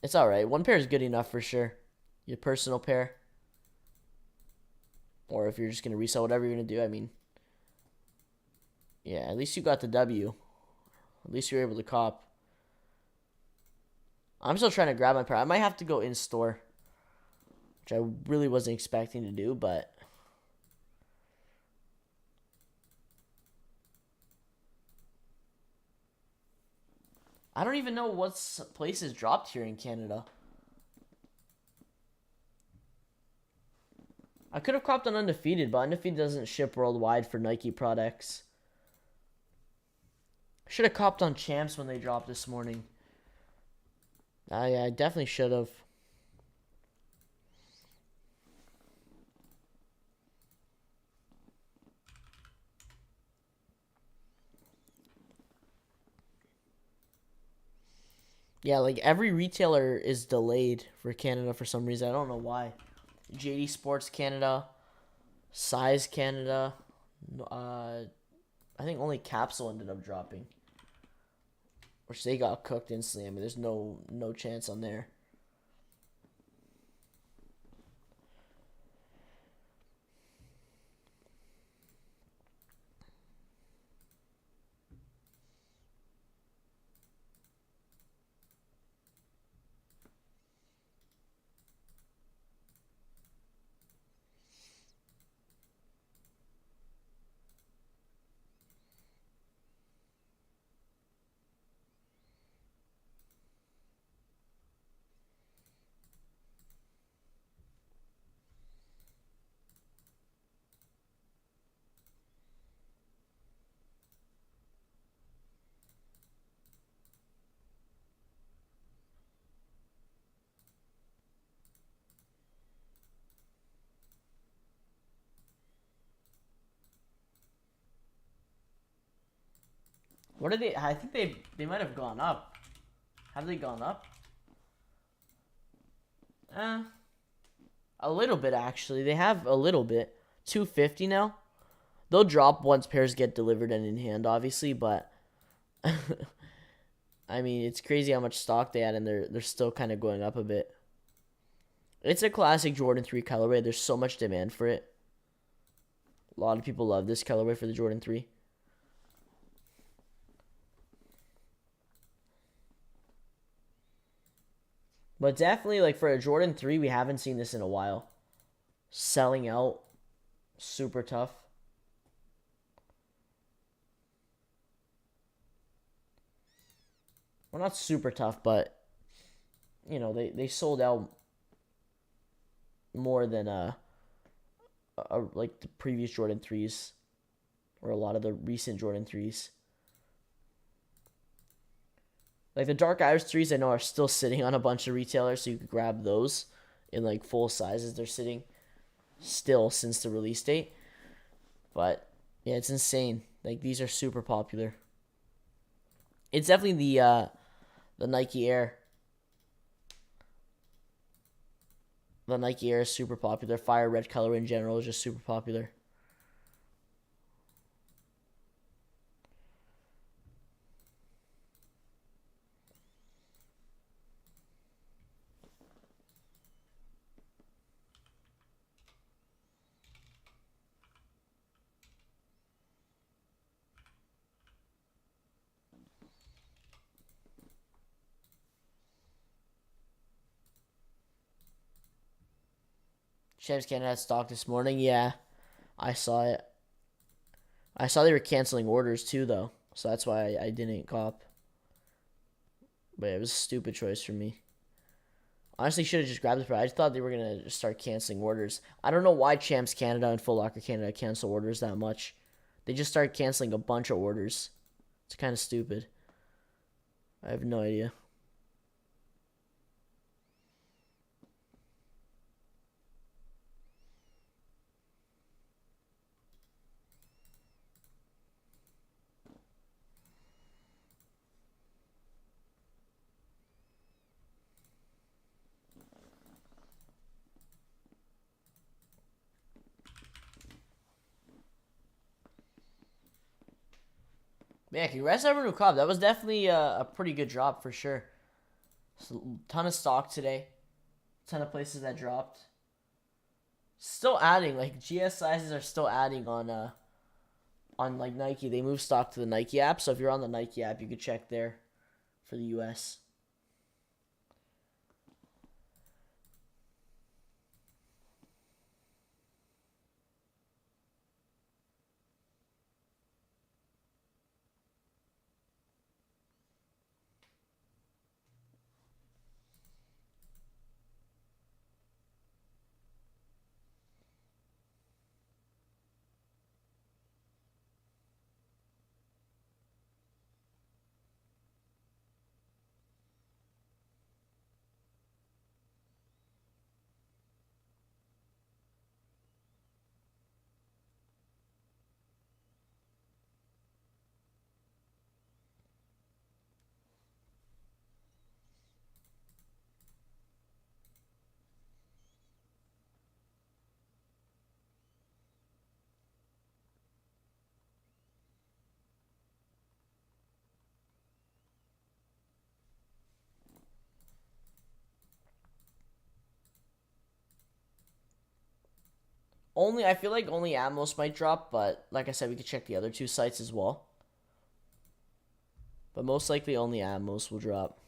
Speaker 1: It's alright. One pair is good enough for sure. Your personal pair. Or if you're just going to resell whatever you're going to do, I mean. Yeah, at least you got the W. At least you were able to cop. I'm still trying to grab my pair. I might have to go in store, which I really wasn't expecting to do, but I don't even know what places dropped here in Canada. I could have copped on Undefeated, but Undefeated doesn't ship worldwide for Nike products. I should have copped on Champs when they dropped this morning. I definitely should have. Yeah, like every retailer is delayed for Canada for some reason. I don't know why. JD Sports Canada, Size Canada. I think only Capsule ended up dropping, which they got cooked instantly. I mean, there's no chance on there. What are they? I think they might have gone up. Have they gone up? A little bit, actually. They have a little bit. 250 now. They'll drop once pairs get delivered and in hand, obviously, but I mean, it's crazy how much stock they had, and they're still kind of going up a bit. It's a classic Jordan 3 colorway. There's so much demand for it. A lot of people love this colorway for the Jordan 3. But definitely, like, for a Jordan 3, we haven't seen this in a while. Selling out. Super tough. Well, not super tough, but, you know, they sold out more than like the previous Jordan 3s. Or a lot of the recent Jordan 3s. Like the Dark Iris 3s, I know are still sitting on a bunch of retailers, so you could grab those in like full sizes. They're sitting still since the release date. But yeah, it's insane. Like these are super popular. It's definitely the Nike Air. The Nike Air is super popular. Fire red color in general is just super popular. Champs Canada had stock this morning. Yeah, I saw it. I saw they were canceling orders too, though. So that's why I didn't cop. But it was a stupid choice for me. Honestly, should have just grabbed the price. I thought they were going to just start canceling orders. I don't know why Champs Canada and Foot Locker Canada cancel orders that much. They just started canceling a bunch of orders. It's kind of stupid. I have no idea. Man, congrats to everyone who copped. That was definitely a pretty good drop for sure. So, ton of stock today. Ton of places that dropped. Still adding, like GS sizes are still adding on like Nike. They move stock to the Nike app, so if you're on the Nike app, you could check there for the US. Only I feel like only Atmos might drop, but like I said, we could check the other two sites as well. But most likely only Atmos will drop.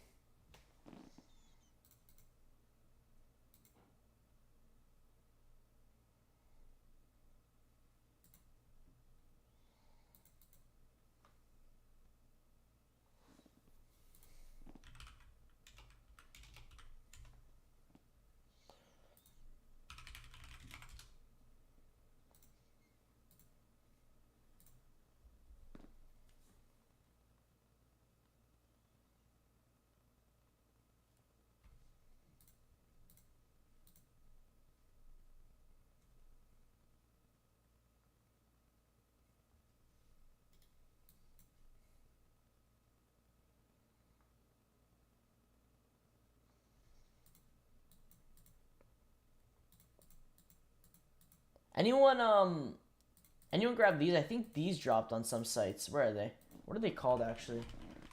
Speaker 1: Anyone grab these? I think these dropped on some sites. Where are they? What are they called actually?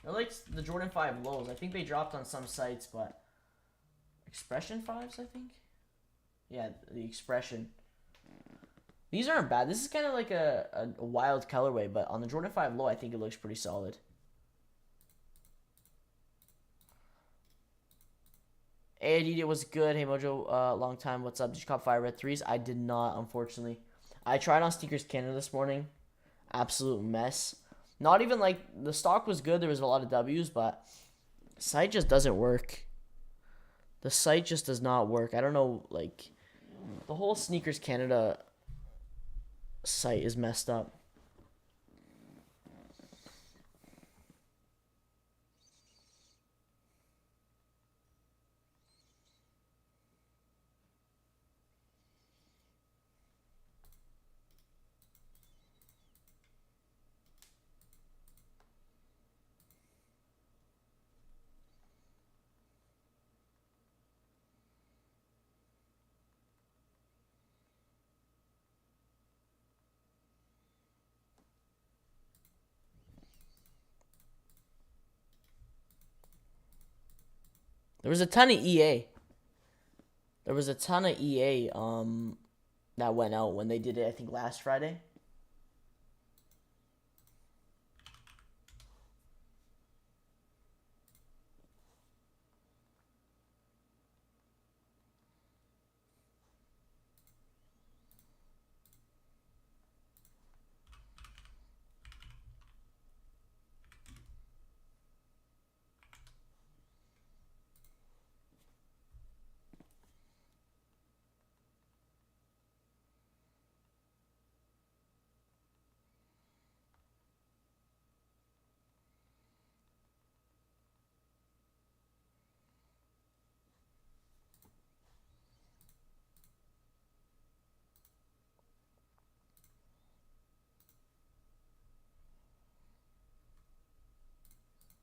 Speaker 1: They're like the Jordan 5 lows. I think they dropped on some sites, but Expression 5s, I think. Yeah, the Expression. These aren't bad. This is kind of like a wild colorway, but on the Jordan 5 low, I think it looks pretty solid. Hey, Adidas was good. Hey, Mojo, long time. What's up? Did you cop Fire Red 3s? I did not, unfortunately. I tried on Sneakers Canada this morning. Absolute mess. Not even like the stock was good. There was a lot of W's, but the site just doesn't work. The site just does not work. I don't know, like the whole Sneakers Canada site is messed up. There was a ton of EA. There was a ton of EA that went out when they did it, I think last Friday.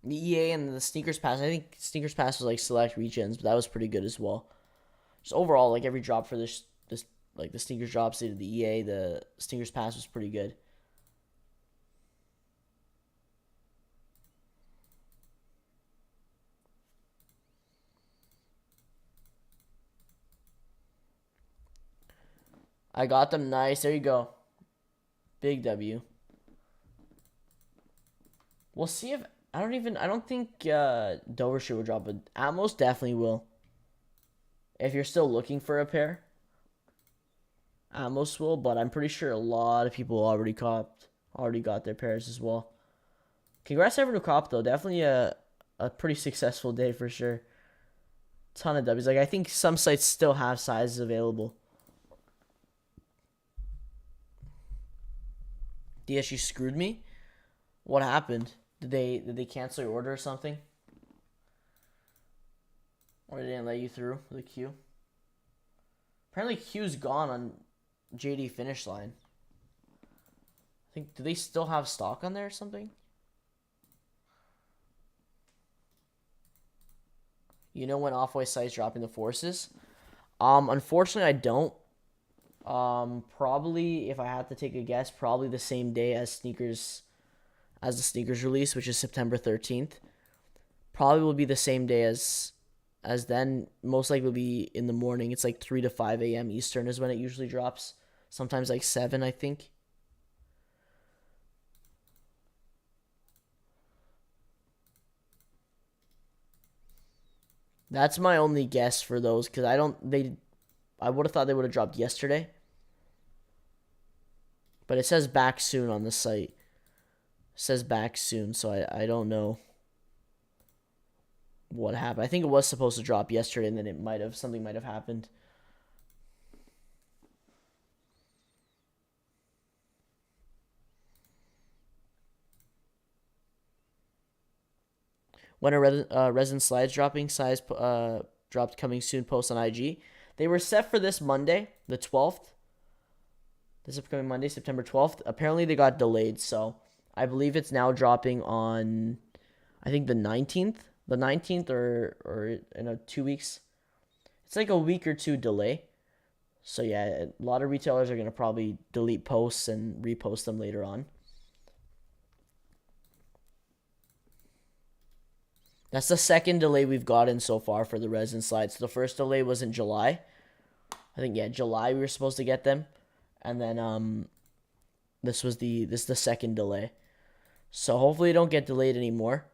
Speaker 1: The EA and the Sneakers Pass. I think Sneakers Pass was like select regions, but that was pretty good as well. Just overall, like every drop for this like the Sneakers drops, the EA, the Sneakers Pass was pretty good. I got them nice. There you go. Big W. We'll see if I don't think Dover shoe will drop, but Atmos definitely will. If you're still looking for a pair, Atmos will, but I'm pretty sure a lot of people already got their pairs as well. Congrats to everyone who copped though. Definitely a pretty successful day for sure. Ton of W's. Like I think some sites still have sizes available. DSU screwed me. What happened? Did they cancel your order or something? Or they didn't let you through the queue? Apparently Q's gone on JD Finish Line. I think, do they still have stock on there or something? You know when Off-White site's dropping the forces? Unfortunately I don't. Probably if I had to take a guess, probably the same day as the sneakers release, which is September 13th. Probably will be the same day as then. Most likely will be in the morning. It's like 3 to 5 a.m. Eastern is when it usually drops. Sometimes like 7, I think. That's my only guess for those because I would have thought they would have dropped yesterday. But it says back soon on the site. It says back soon, so I don't know what happened. I think it was supposed to drop yesterday, and then something might have happened. When are Resin Slides dropping? Size dropped coming soon. Post on IG. They were set for this Monday, the 12th. This upcoming Monday, September 12th. Apparently they got delayed, so I believe it's now dropping on, I think the 19th. The 19th or in 2 weeks. It's like a week or two delay. So yeah, a lot of retailers are gonna probably delete posts and repost them later on. That's the second delay we've gotten so far for the resin slides. The first delay was in July. I think yeah, July we were supposed to get them, and then this is the second delay. So hopefully it don't get delayed anymore.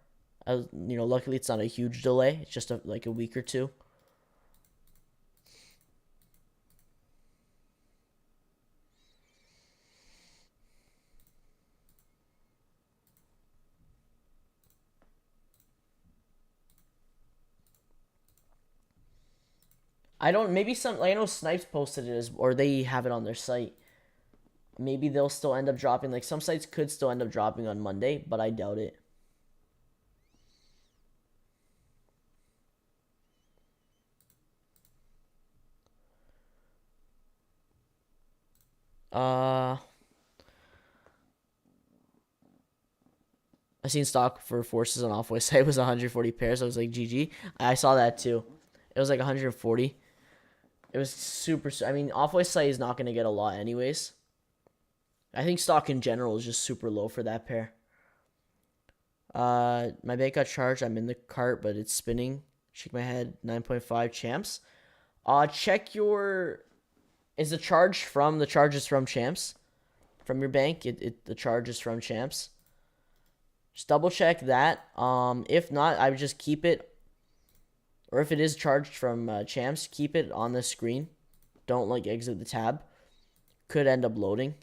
Speaker 1: Luckily it's not a huge delay. It's just like a week or two. I don't. Maybe some. Like, I know Snipes posted it or they have it on their site. Maybe they'll still end up dropping. Like some sites could still end up dropping on Monday, but I doubt it. Uh, I seen stock for Forces on Off-White site was 140 pairs. I was like, GG. I saw that too. It was like 140. It was super. I mean, Off-White site is not going to get a lot anyways. I think stock in general is just super low for that pair. My bank got charged. I'm in the cart, but it's spinning. Shake my head. 9.5 champs. Check your. Is the charge from champs? From your bank? The charge is from champs. Just double check that. If not, I would just keep it. Or if it is charged from champs, keep it on the screen. Don't like exit the tab. Could end up loading.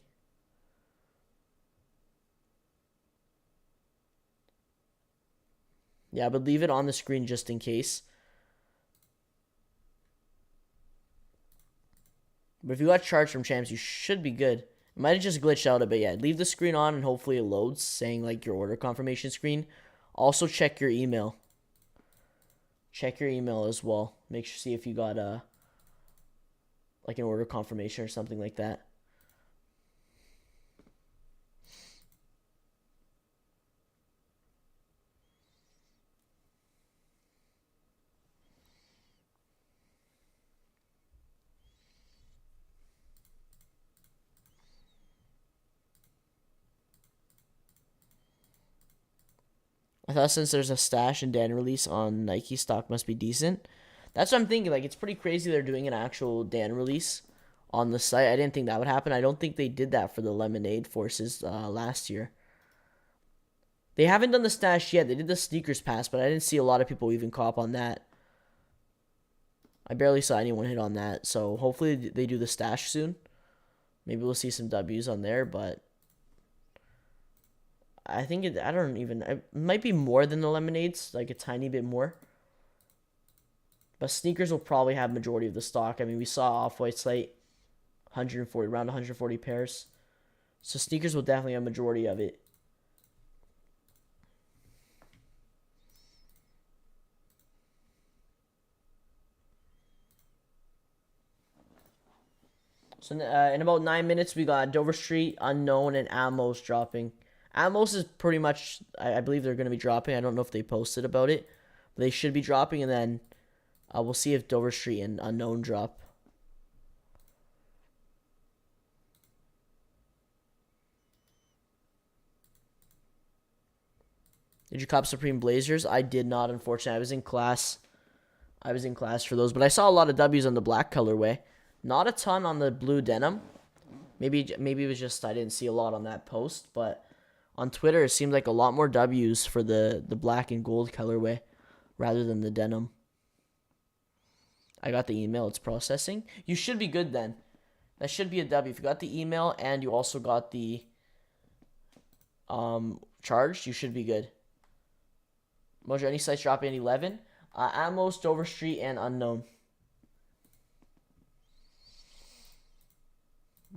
Speaker 1: Yeah, but leave it on the screen just in case. But if you got charged from champs, you should be good. It might have just glitched out a bit. Yeah, leave the screen on and hopefully it loads, saying like your order confirmation screen. Also check your email. Check your email as well. Make sure see if you got like an order confirmation or something like that. I thought since there's a stash and Dan release on Nike, stock must be decent. That's what I'm thinking. Like, it's pretty crazy they're doing an actual Dan release on the site. I didn't think that would happen. I don't think they did that for the Lemonade Forces last year. They haven't done the stash yet. They did the sneakers pass, but I didn't see a lot of people even cop on that. I barely saw anyone hit on that. So hopefully they do the stash soon. Maybe we'll see some W's on there, but I think it might be more than the Lemonades, like a tiny bit more. But sneakers will probably have majority of the stock. I mean, we saw Off-White site 140, around 140 pairs. So sneakers will definitely have majority of it. So in about 9 minutes, we got Dover Street, Unknown, and Amos dropping. Amos is pretty much, I believe they're going to be dropping. I don't know if they posted about it. But they should be dropping, and then we'll see if Dover Street and Unknown drop. Did you cop Supreme Blazers? I did not, unfortunately. I was in class. For those, but I saw a lot of W's on the black colorway. Not a ton on the blue denim. Maybe it was just I didn't see a lot on that post, but on Twitter it seemed like a lot more W's for the black and gold colorway rather than the denim. I got the email. It's processing. You should be good then. That should be a W. If you got the email and you also got the charge, you should be good. Mojo, any sites dropping at 11? Amos, Dover Street, and Unknown.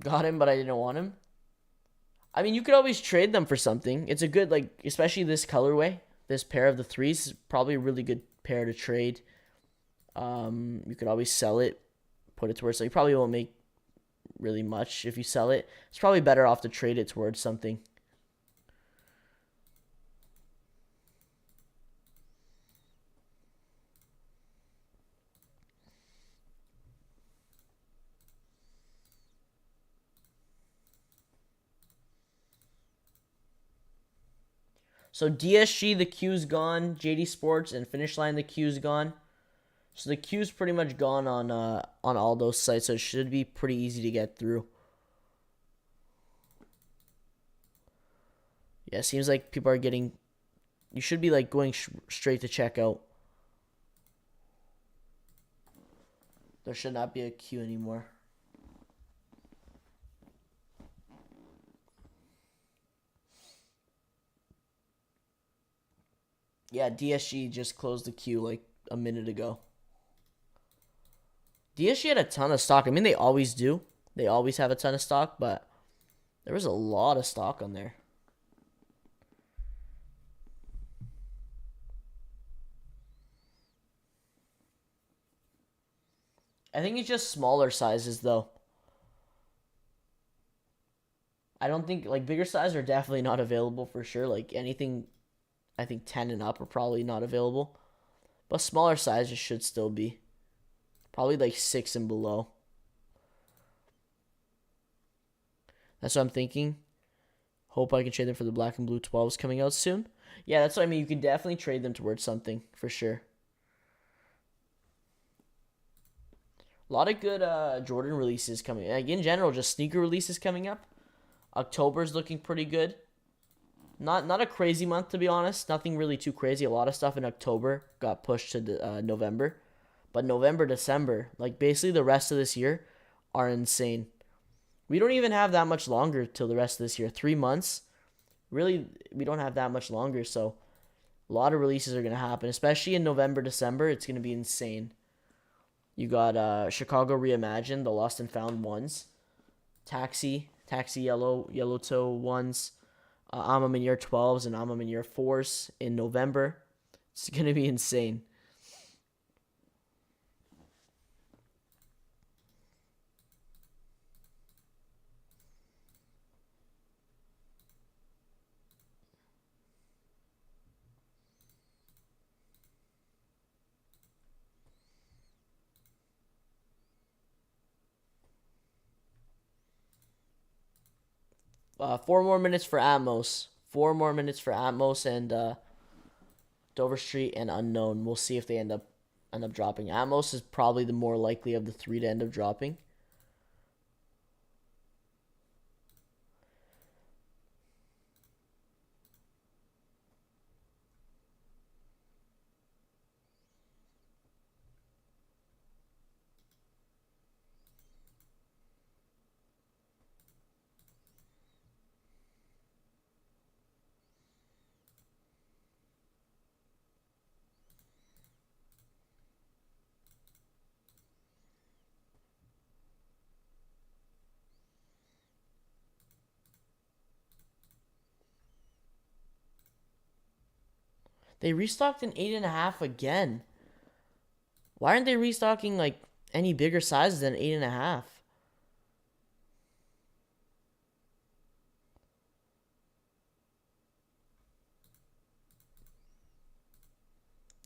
Speaker 1: Got him, but I didn't want him. I mean, you could always trade them for something. It's a good, like, especially this colorway. This pair of the threes is probably a really good pair to trade. You could always sell it, put it towards. So you probably won't make really much if you sell it. It's probably better off to trade it towards something. So DSG, the queue's gone. JD Sports and Finish Line, the queue's gone. So the queue's pretty much gone on all those sites, so it should be pretty easy to get through. Yeah, it seems like people are getting... You should be like going straight to checkout. There should not be a queue anymore. Yeah, DSG just closed the queue like a minute ago. DSG had a ton of stock. I mean, they always do. They always have a ton of stock, but there was a lot of stock on there. I think it's just smaller sizes, though. I don't think, like, bigger sizes are definitely not available for sure. Like, anything, I think 10 and up are probably not available. But smaller sizes should still be. Probably like 6 and below. That's what I'm thinking. Hope I can trade them for the black and blue 12s coming out soon. Yeah, that's what I mean. You can definitely trade them towards something, for sure. A lot of good Jordan releases coming. Like, in general, just sneaker releases coming up. October's looking pretty good. Not a crazy month, to be honest. Nothing really too crazy. A lot of stuff in October got pushed to November. But November, December, like basically the rest of this year are insane. We don't even have that much longer till the rest of this year. 3 months. Really, we don't have that much longer. So a lot of releases are going to happen. Especially in November, December. It's going to be insane. You got Chicago Reimagined, the Lost and Found ones. Taxi Yellow Toe ones. I'm in Year 12s and I'm in Year 4s in November. It's going to be insane. Four more minutes for Atmos. 4 more minutes for Atmos and Dover Street and Unknown. We'll see if they end up dropping. Atmos is probably the more likely of the 3 to end up dropping. They restocked an 8.5 again. Why aren't they restocking like any bigger sizes than 8.5?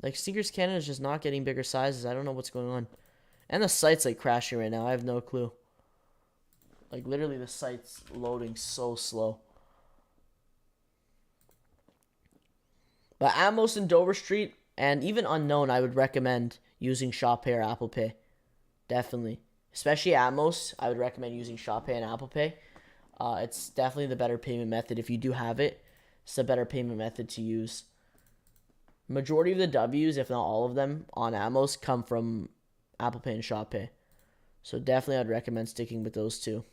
Speaker 1: Like, Sneakers Canada is just not getting bigger sizes. I don't know what's going on. And the site's like crashing right now. I have no clue. Like, literally the site's loading so slow. But Atmos and Dover Street and even Unknown, I would recommend using Shop Pay or Apple Pay. Definitely. Especially Atmos, I would recommend using Shop Pay and Apple Pay. It's definitely the better payment method. If you do have it, it's a better payment method to use. Majority of the W's, if not all of them, on Atmos come from Apple Pay and Shop Pay. So definitely I'd recommend sticking with those two.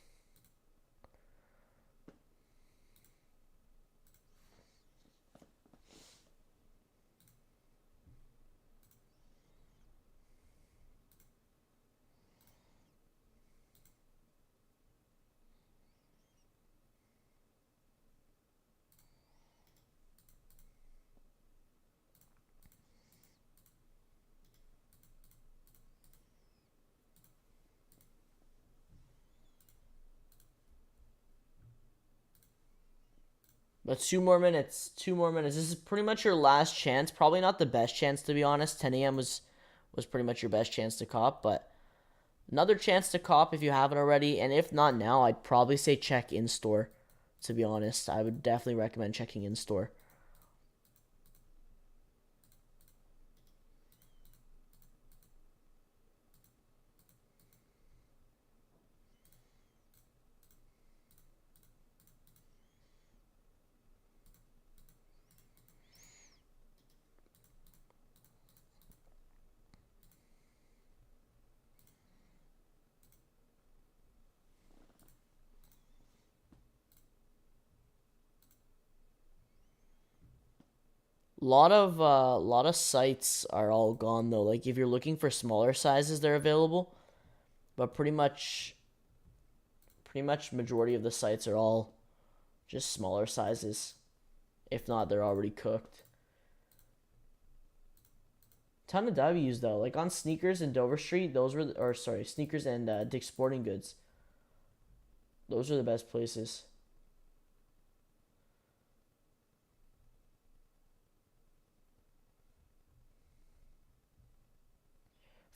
Speaker 1: But 2 more minutes. 2 more minutes. This is pretty much your last chance. Probably not the best chance, to be honest. 10 a.m. was pretty much your best chance to cop. But another chance to cop if you haven't already. And if not now, I'd probably say check in-store, to be honest. I would definitely recommend checking in-store. Lot of sites are all gone though. Like if you're looking for smaller sizes, they're available, but pretty much majority of the sites are all just smaller sizes. If not, they're already cooked. Ton of W's though. Like on Sneakers and Dover Street, those were, or sorry, Sneakers and Dick's Sporting Goods. Those are the best places.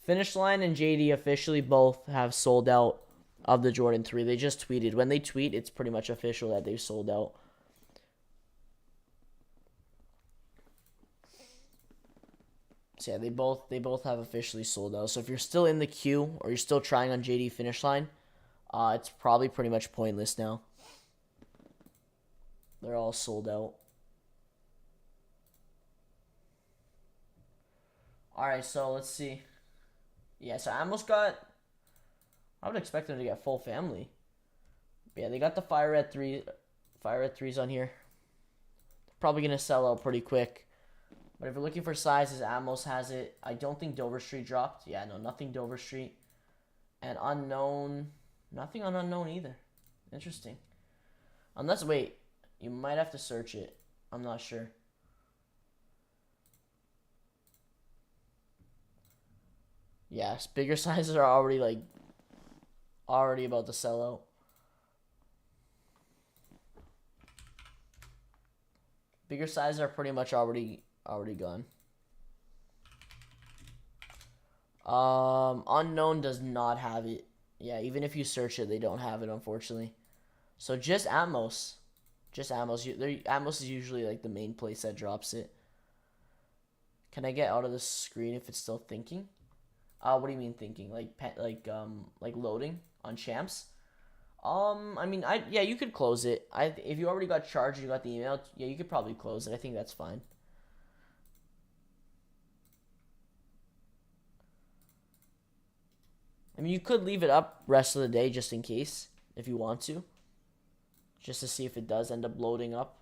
Speaker 1: Finish Line and JD officially both have sold out of the Jordan 3. They just tweeted. When they tweet, it's pretty much official that they've sold out. So yeah, they both have officially sold out. So if you're still in the queue or you're still trying on JD Finish Line, it's probably pretty much pointless now. They're all sold out. All right, so let's see. Yeah, so I almost got. I would expect them to get full family. Yeah, they got the Fire Red 3s on here. Probably gonna sell out pretty quick. But if you're looking for sizes, Atmos has it. I don't think Dover Street dropped. Yeah, no, nothing Dover Street. And Unknown, nothing on Unknown either. Interesting. Unless, wait, you might have to search it. I'm not sure. Yes, bigger sizes are already about to sell out. Bigger sizes are pretty much already gone. Unknown does not have it. Yeah, even if you search it, they don't have it, unfortunately. So just Atmos. Just Atmos. Atmos is usually like the main place that drops it. Can I get out of the screen if it's still thinking? What do you mean thinking? Like loading on Champs? I mean, yeah, you could close it. If you already got charged, you got the email. Yeah, you could probably close it. I think that's fine. I mean, you could leave it up rest of the day just in case, if you want to. Just to see if it does end up loading up.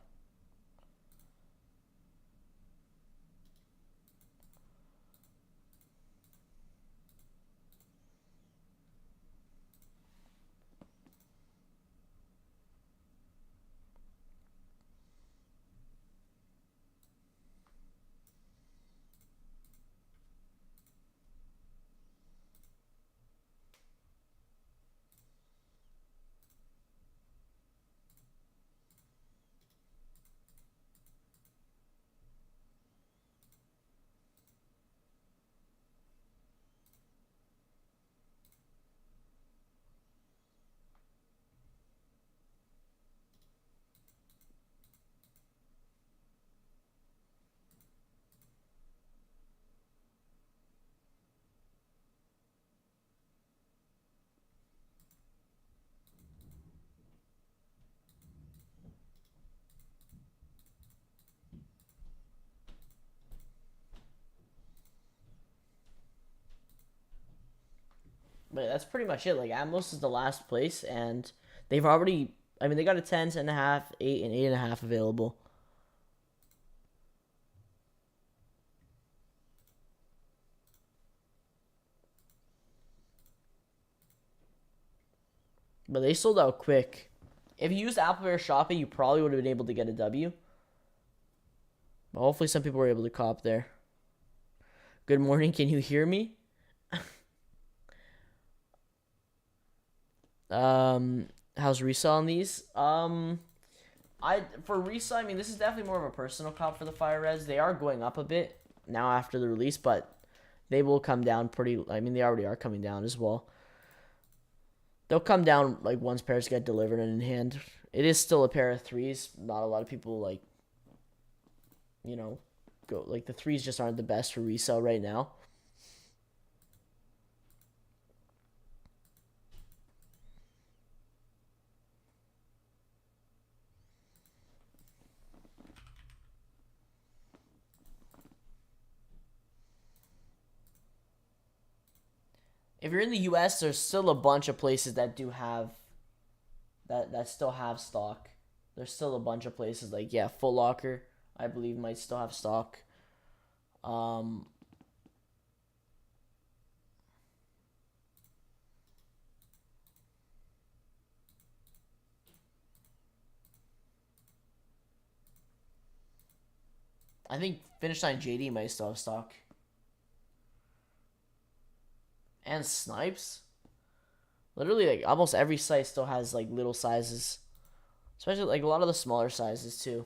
Speaker 1: But that's pretty much it. Like, Atmos is the last place, and they've already. I mean, they got a 10, 10.5, 8, and 8.5 available. But they sold out quick. If you used Apple Air Shopping, you probably would have been able to get a W. But hopefully some people were able to cop there. Good morning, can you hear me? How's resale on these? For resale, I mean, this is definitely more of a personal comp for the Fire Reds. They are going up a bit now after the release, but they will come down pretty. I mean, they already are coming down as well. They'll come down like once pairs get delivered and in hand. It is still a pair of threes. Not a lot of people go like the threes just aren't the best for resale right now. If you're in the US, there's still a bunch of places that do have that still have stock. There's still a bunch of places like, yeah, Foot Locker. I believe might still have stock. Um, I think Finish Line JD might still have stock. And Snipes. Literally, like almost every site still has like little sizes, especially like a lot of the smaller sizes too.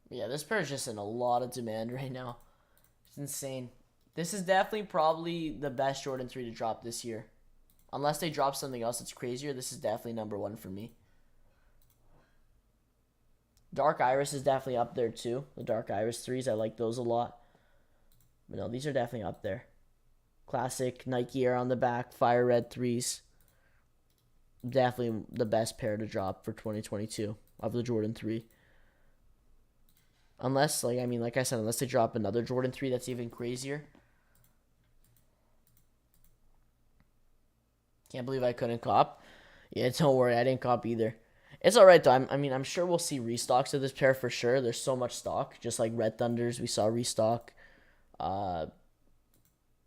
Speaker 1: Yeah, this pair is just in a lot of demand right now. It's insane. This is definitely probably the best Jordan 3 to drop this year. Unless they drop something else that's crazier, this is definitely number one for me. Dark Iris is definitely up there too. The Dark Iris 3s, I like those a lot. But no, these are definitely up there. Classic Nike Air on the back, Fire Red 3s. Definitely the best pair to drop for 2022 of the Jordan 3. Unless, like I said, unless they drop another Jordan 3 that's even crazier. Can't believe I couldn't cop. Yeah, don't worry, I didn't cop either. It's alright though. I'm sure we'll see restocks of this pair for sure. There's so much stock. Just like Red Thunders, we saw restock. Uh,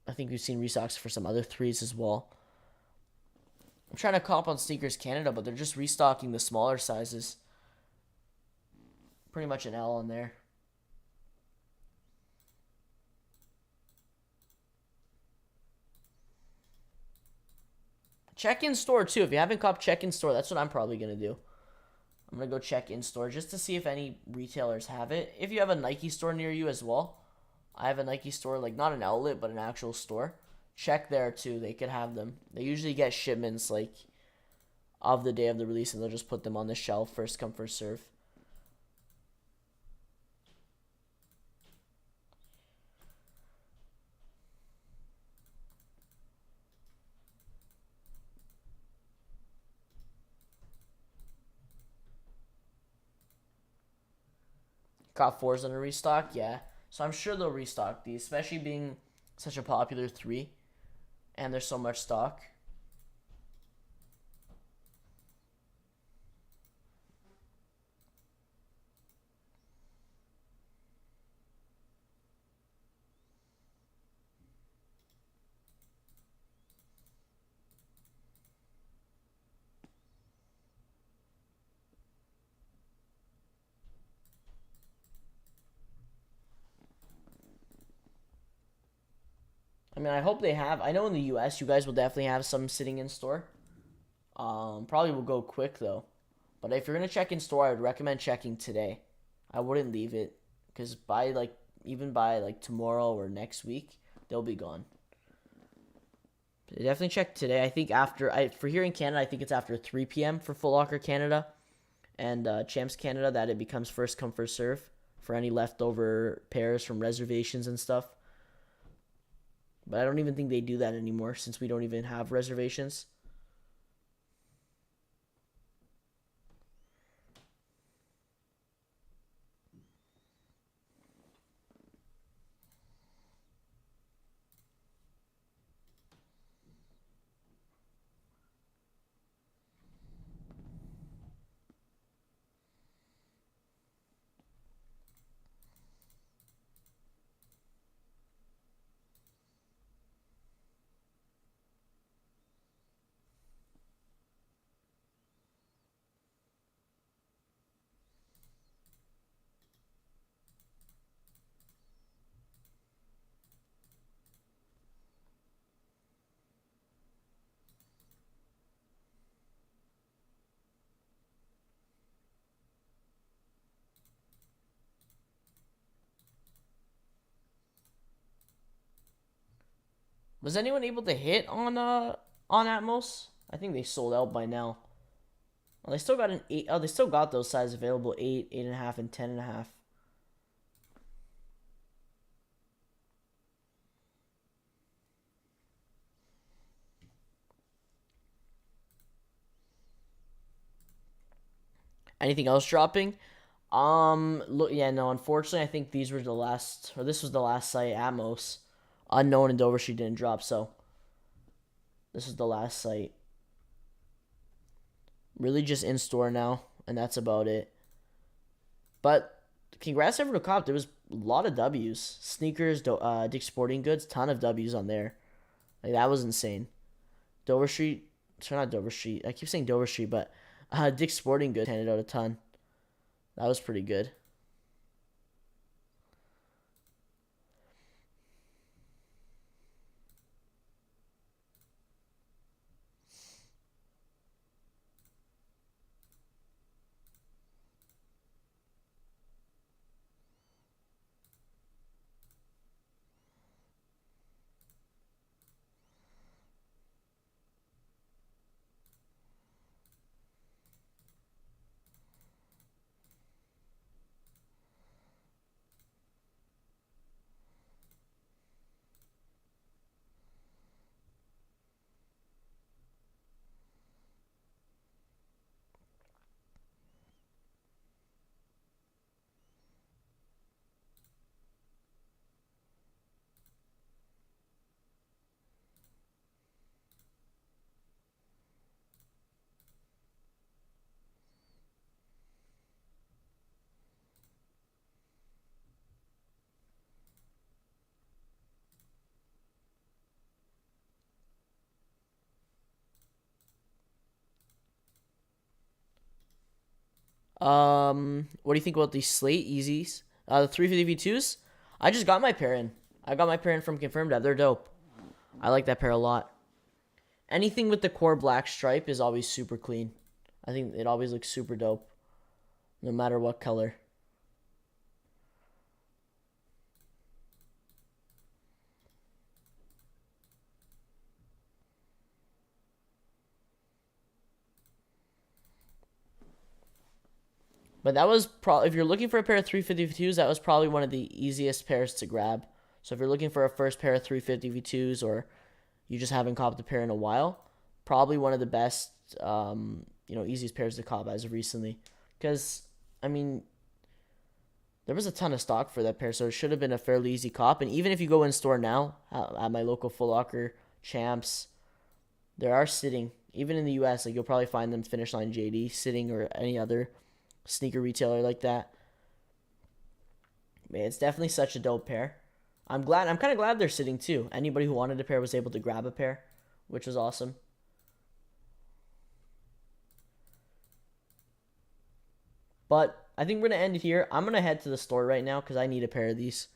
Speaker 1: I think we've seen restocks for some other 3s as well. I'm trying to cop on Sneakers Canada, but they're just restocking the smaller sizes. Pretty much an L on there. Check in store too. If you haven't copped, check in store. That's what I'm probably gonna do. I'm gonna go check in store just to see if any retailers have it. If you have a Nike store near you as well, I have a Nike store, like not an outlet, but an actual store. Check there too. They could have them. They usually get shipments like of the day of the release, and they'll just put them on the shelf. First come, first serve. Cop 4's on a restock, yeah. So I'm sure they'll restock these, especially being such a popular 3, and there's so much stock. I mean, I hope they have. I know in the U.S. you guys will definitely have some sitting in store. Probably will go quick though. But if you're gonna check in store, I would recommend checking today. I wouldn't leave it because even by like tomorrow or next week, they'll be gone. Definitely check today. I think for here in Canada, I think it's after 3 p.m. for Foot Locker Canada and Champs Canada that it becomes first come first serve for any leftover pairs from reservations and stuff. But I don't even think they do that anymore since we don't even have reservations. Was anyone able to hit on Atmos? I think they sold out by now. Oh, they still got an 8. Oh, they still got those sizes available: 8, 8.5, and 10.5. Anything else dropping? Look, yeah, no. Unfortunately, I think these were the last, or this was the last site. Atmos, Unknown, and Dover Street didn't drop, so this is the last site. Really, just in store now, and that's about it. But congrats everyone who copped. There was a lot of W's. Sneakers, Dick's Sporting Goods, ton of W's on there. Like that was insane. Dover Street, sorry, not Dover Street. I keep saying Dover Street, but Dick's Sporting Goods handed out a ton. That was pretty good. What do you think about these Slate Yeezys? The 350 V2s? I just got my pair in. I got my pair in from Confirmed App. They're dope. I like that pair a lot. Anything with the core black stripe is always super clean. I think it always looks super dope, no matter what color. But that was probably, if you're looking for a pair of 350 V2s, that was probably one of the easiest pairs to grab. So if you're looking for a first pair of 350 V2s, or you just haven't copped a pair in a while, probably one of the best, easiest pairs to cop as of recently. Because, I mean, there was a ton of stock for that pair, so it should have been a fairly easy cop. And even if you go in store now at my local Foot Locker, Champs, there are sitting, even in the US, like you'll probably find them Finish Line JD sitting, or any other sneaker retailer like that. Man, it's definitely such a dope pair. I'm kind of glad they're sitting too. Anybody who wanted a pair was able to grab a pair, which was awesome. But I think we're gonna end it here. I'm gonna head to the store right now because I need a pair of these.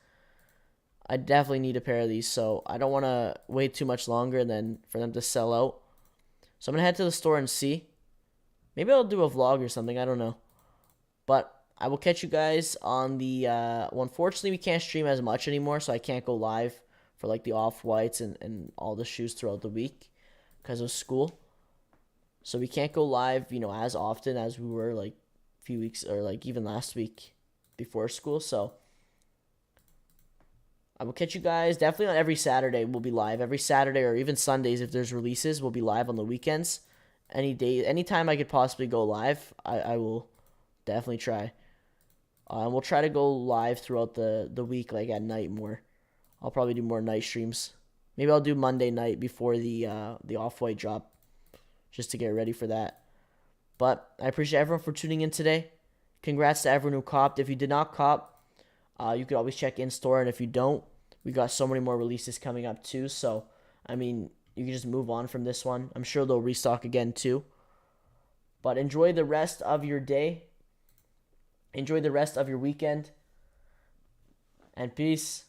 Speaker 1: I definitely need a pair of these, so I don't want to wait too much longer and then for them to sell out. So I'm gonna head to the store and see. Maybe I'll do a vlog or something. I don't know. But I will catch you guys on the, well, unfortunately we can't stream as much anymore, so I can't go live for like the off-whites and all the shoes throughout the week because of school. So we can't go live, as often as we were like a few weeks, or like even last week before school. So I will catch you guys definitely on every Saturday. We'll be live every Saturday, or even Sundays if there's releases. We'll be live on the weekends. Anytime I could possibly go live, I will definitely try. We'll try to go live throughout the week, like at night more. I'll probably do more night streams. Maybe I'll do Monday night before the off-white drop, just to get ready for that. But I appreciate everyone for tuning in today. Congrats to everyone who copped. If you did not cop, you could always check in store, and if you don't, we got so many more releases coming up too. So I mean, you can just move on from this one. I'm sure they'll restock again too. But enjoy the rest of your day. Enjoy the rest of your weekend. And peace.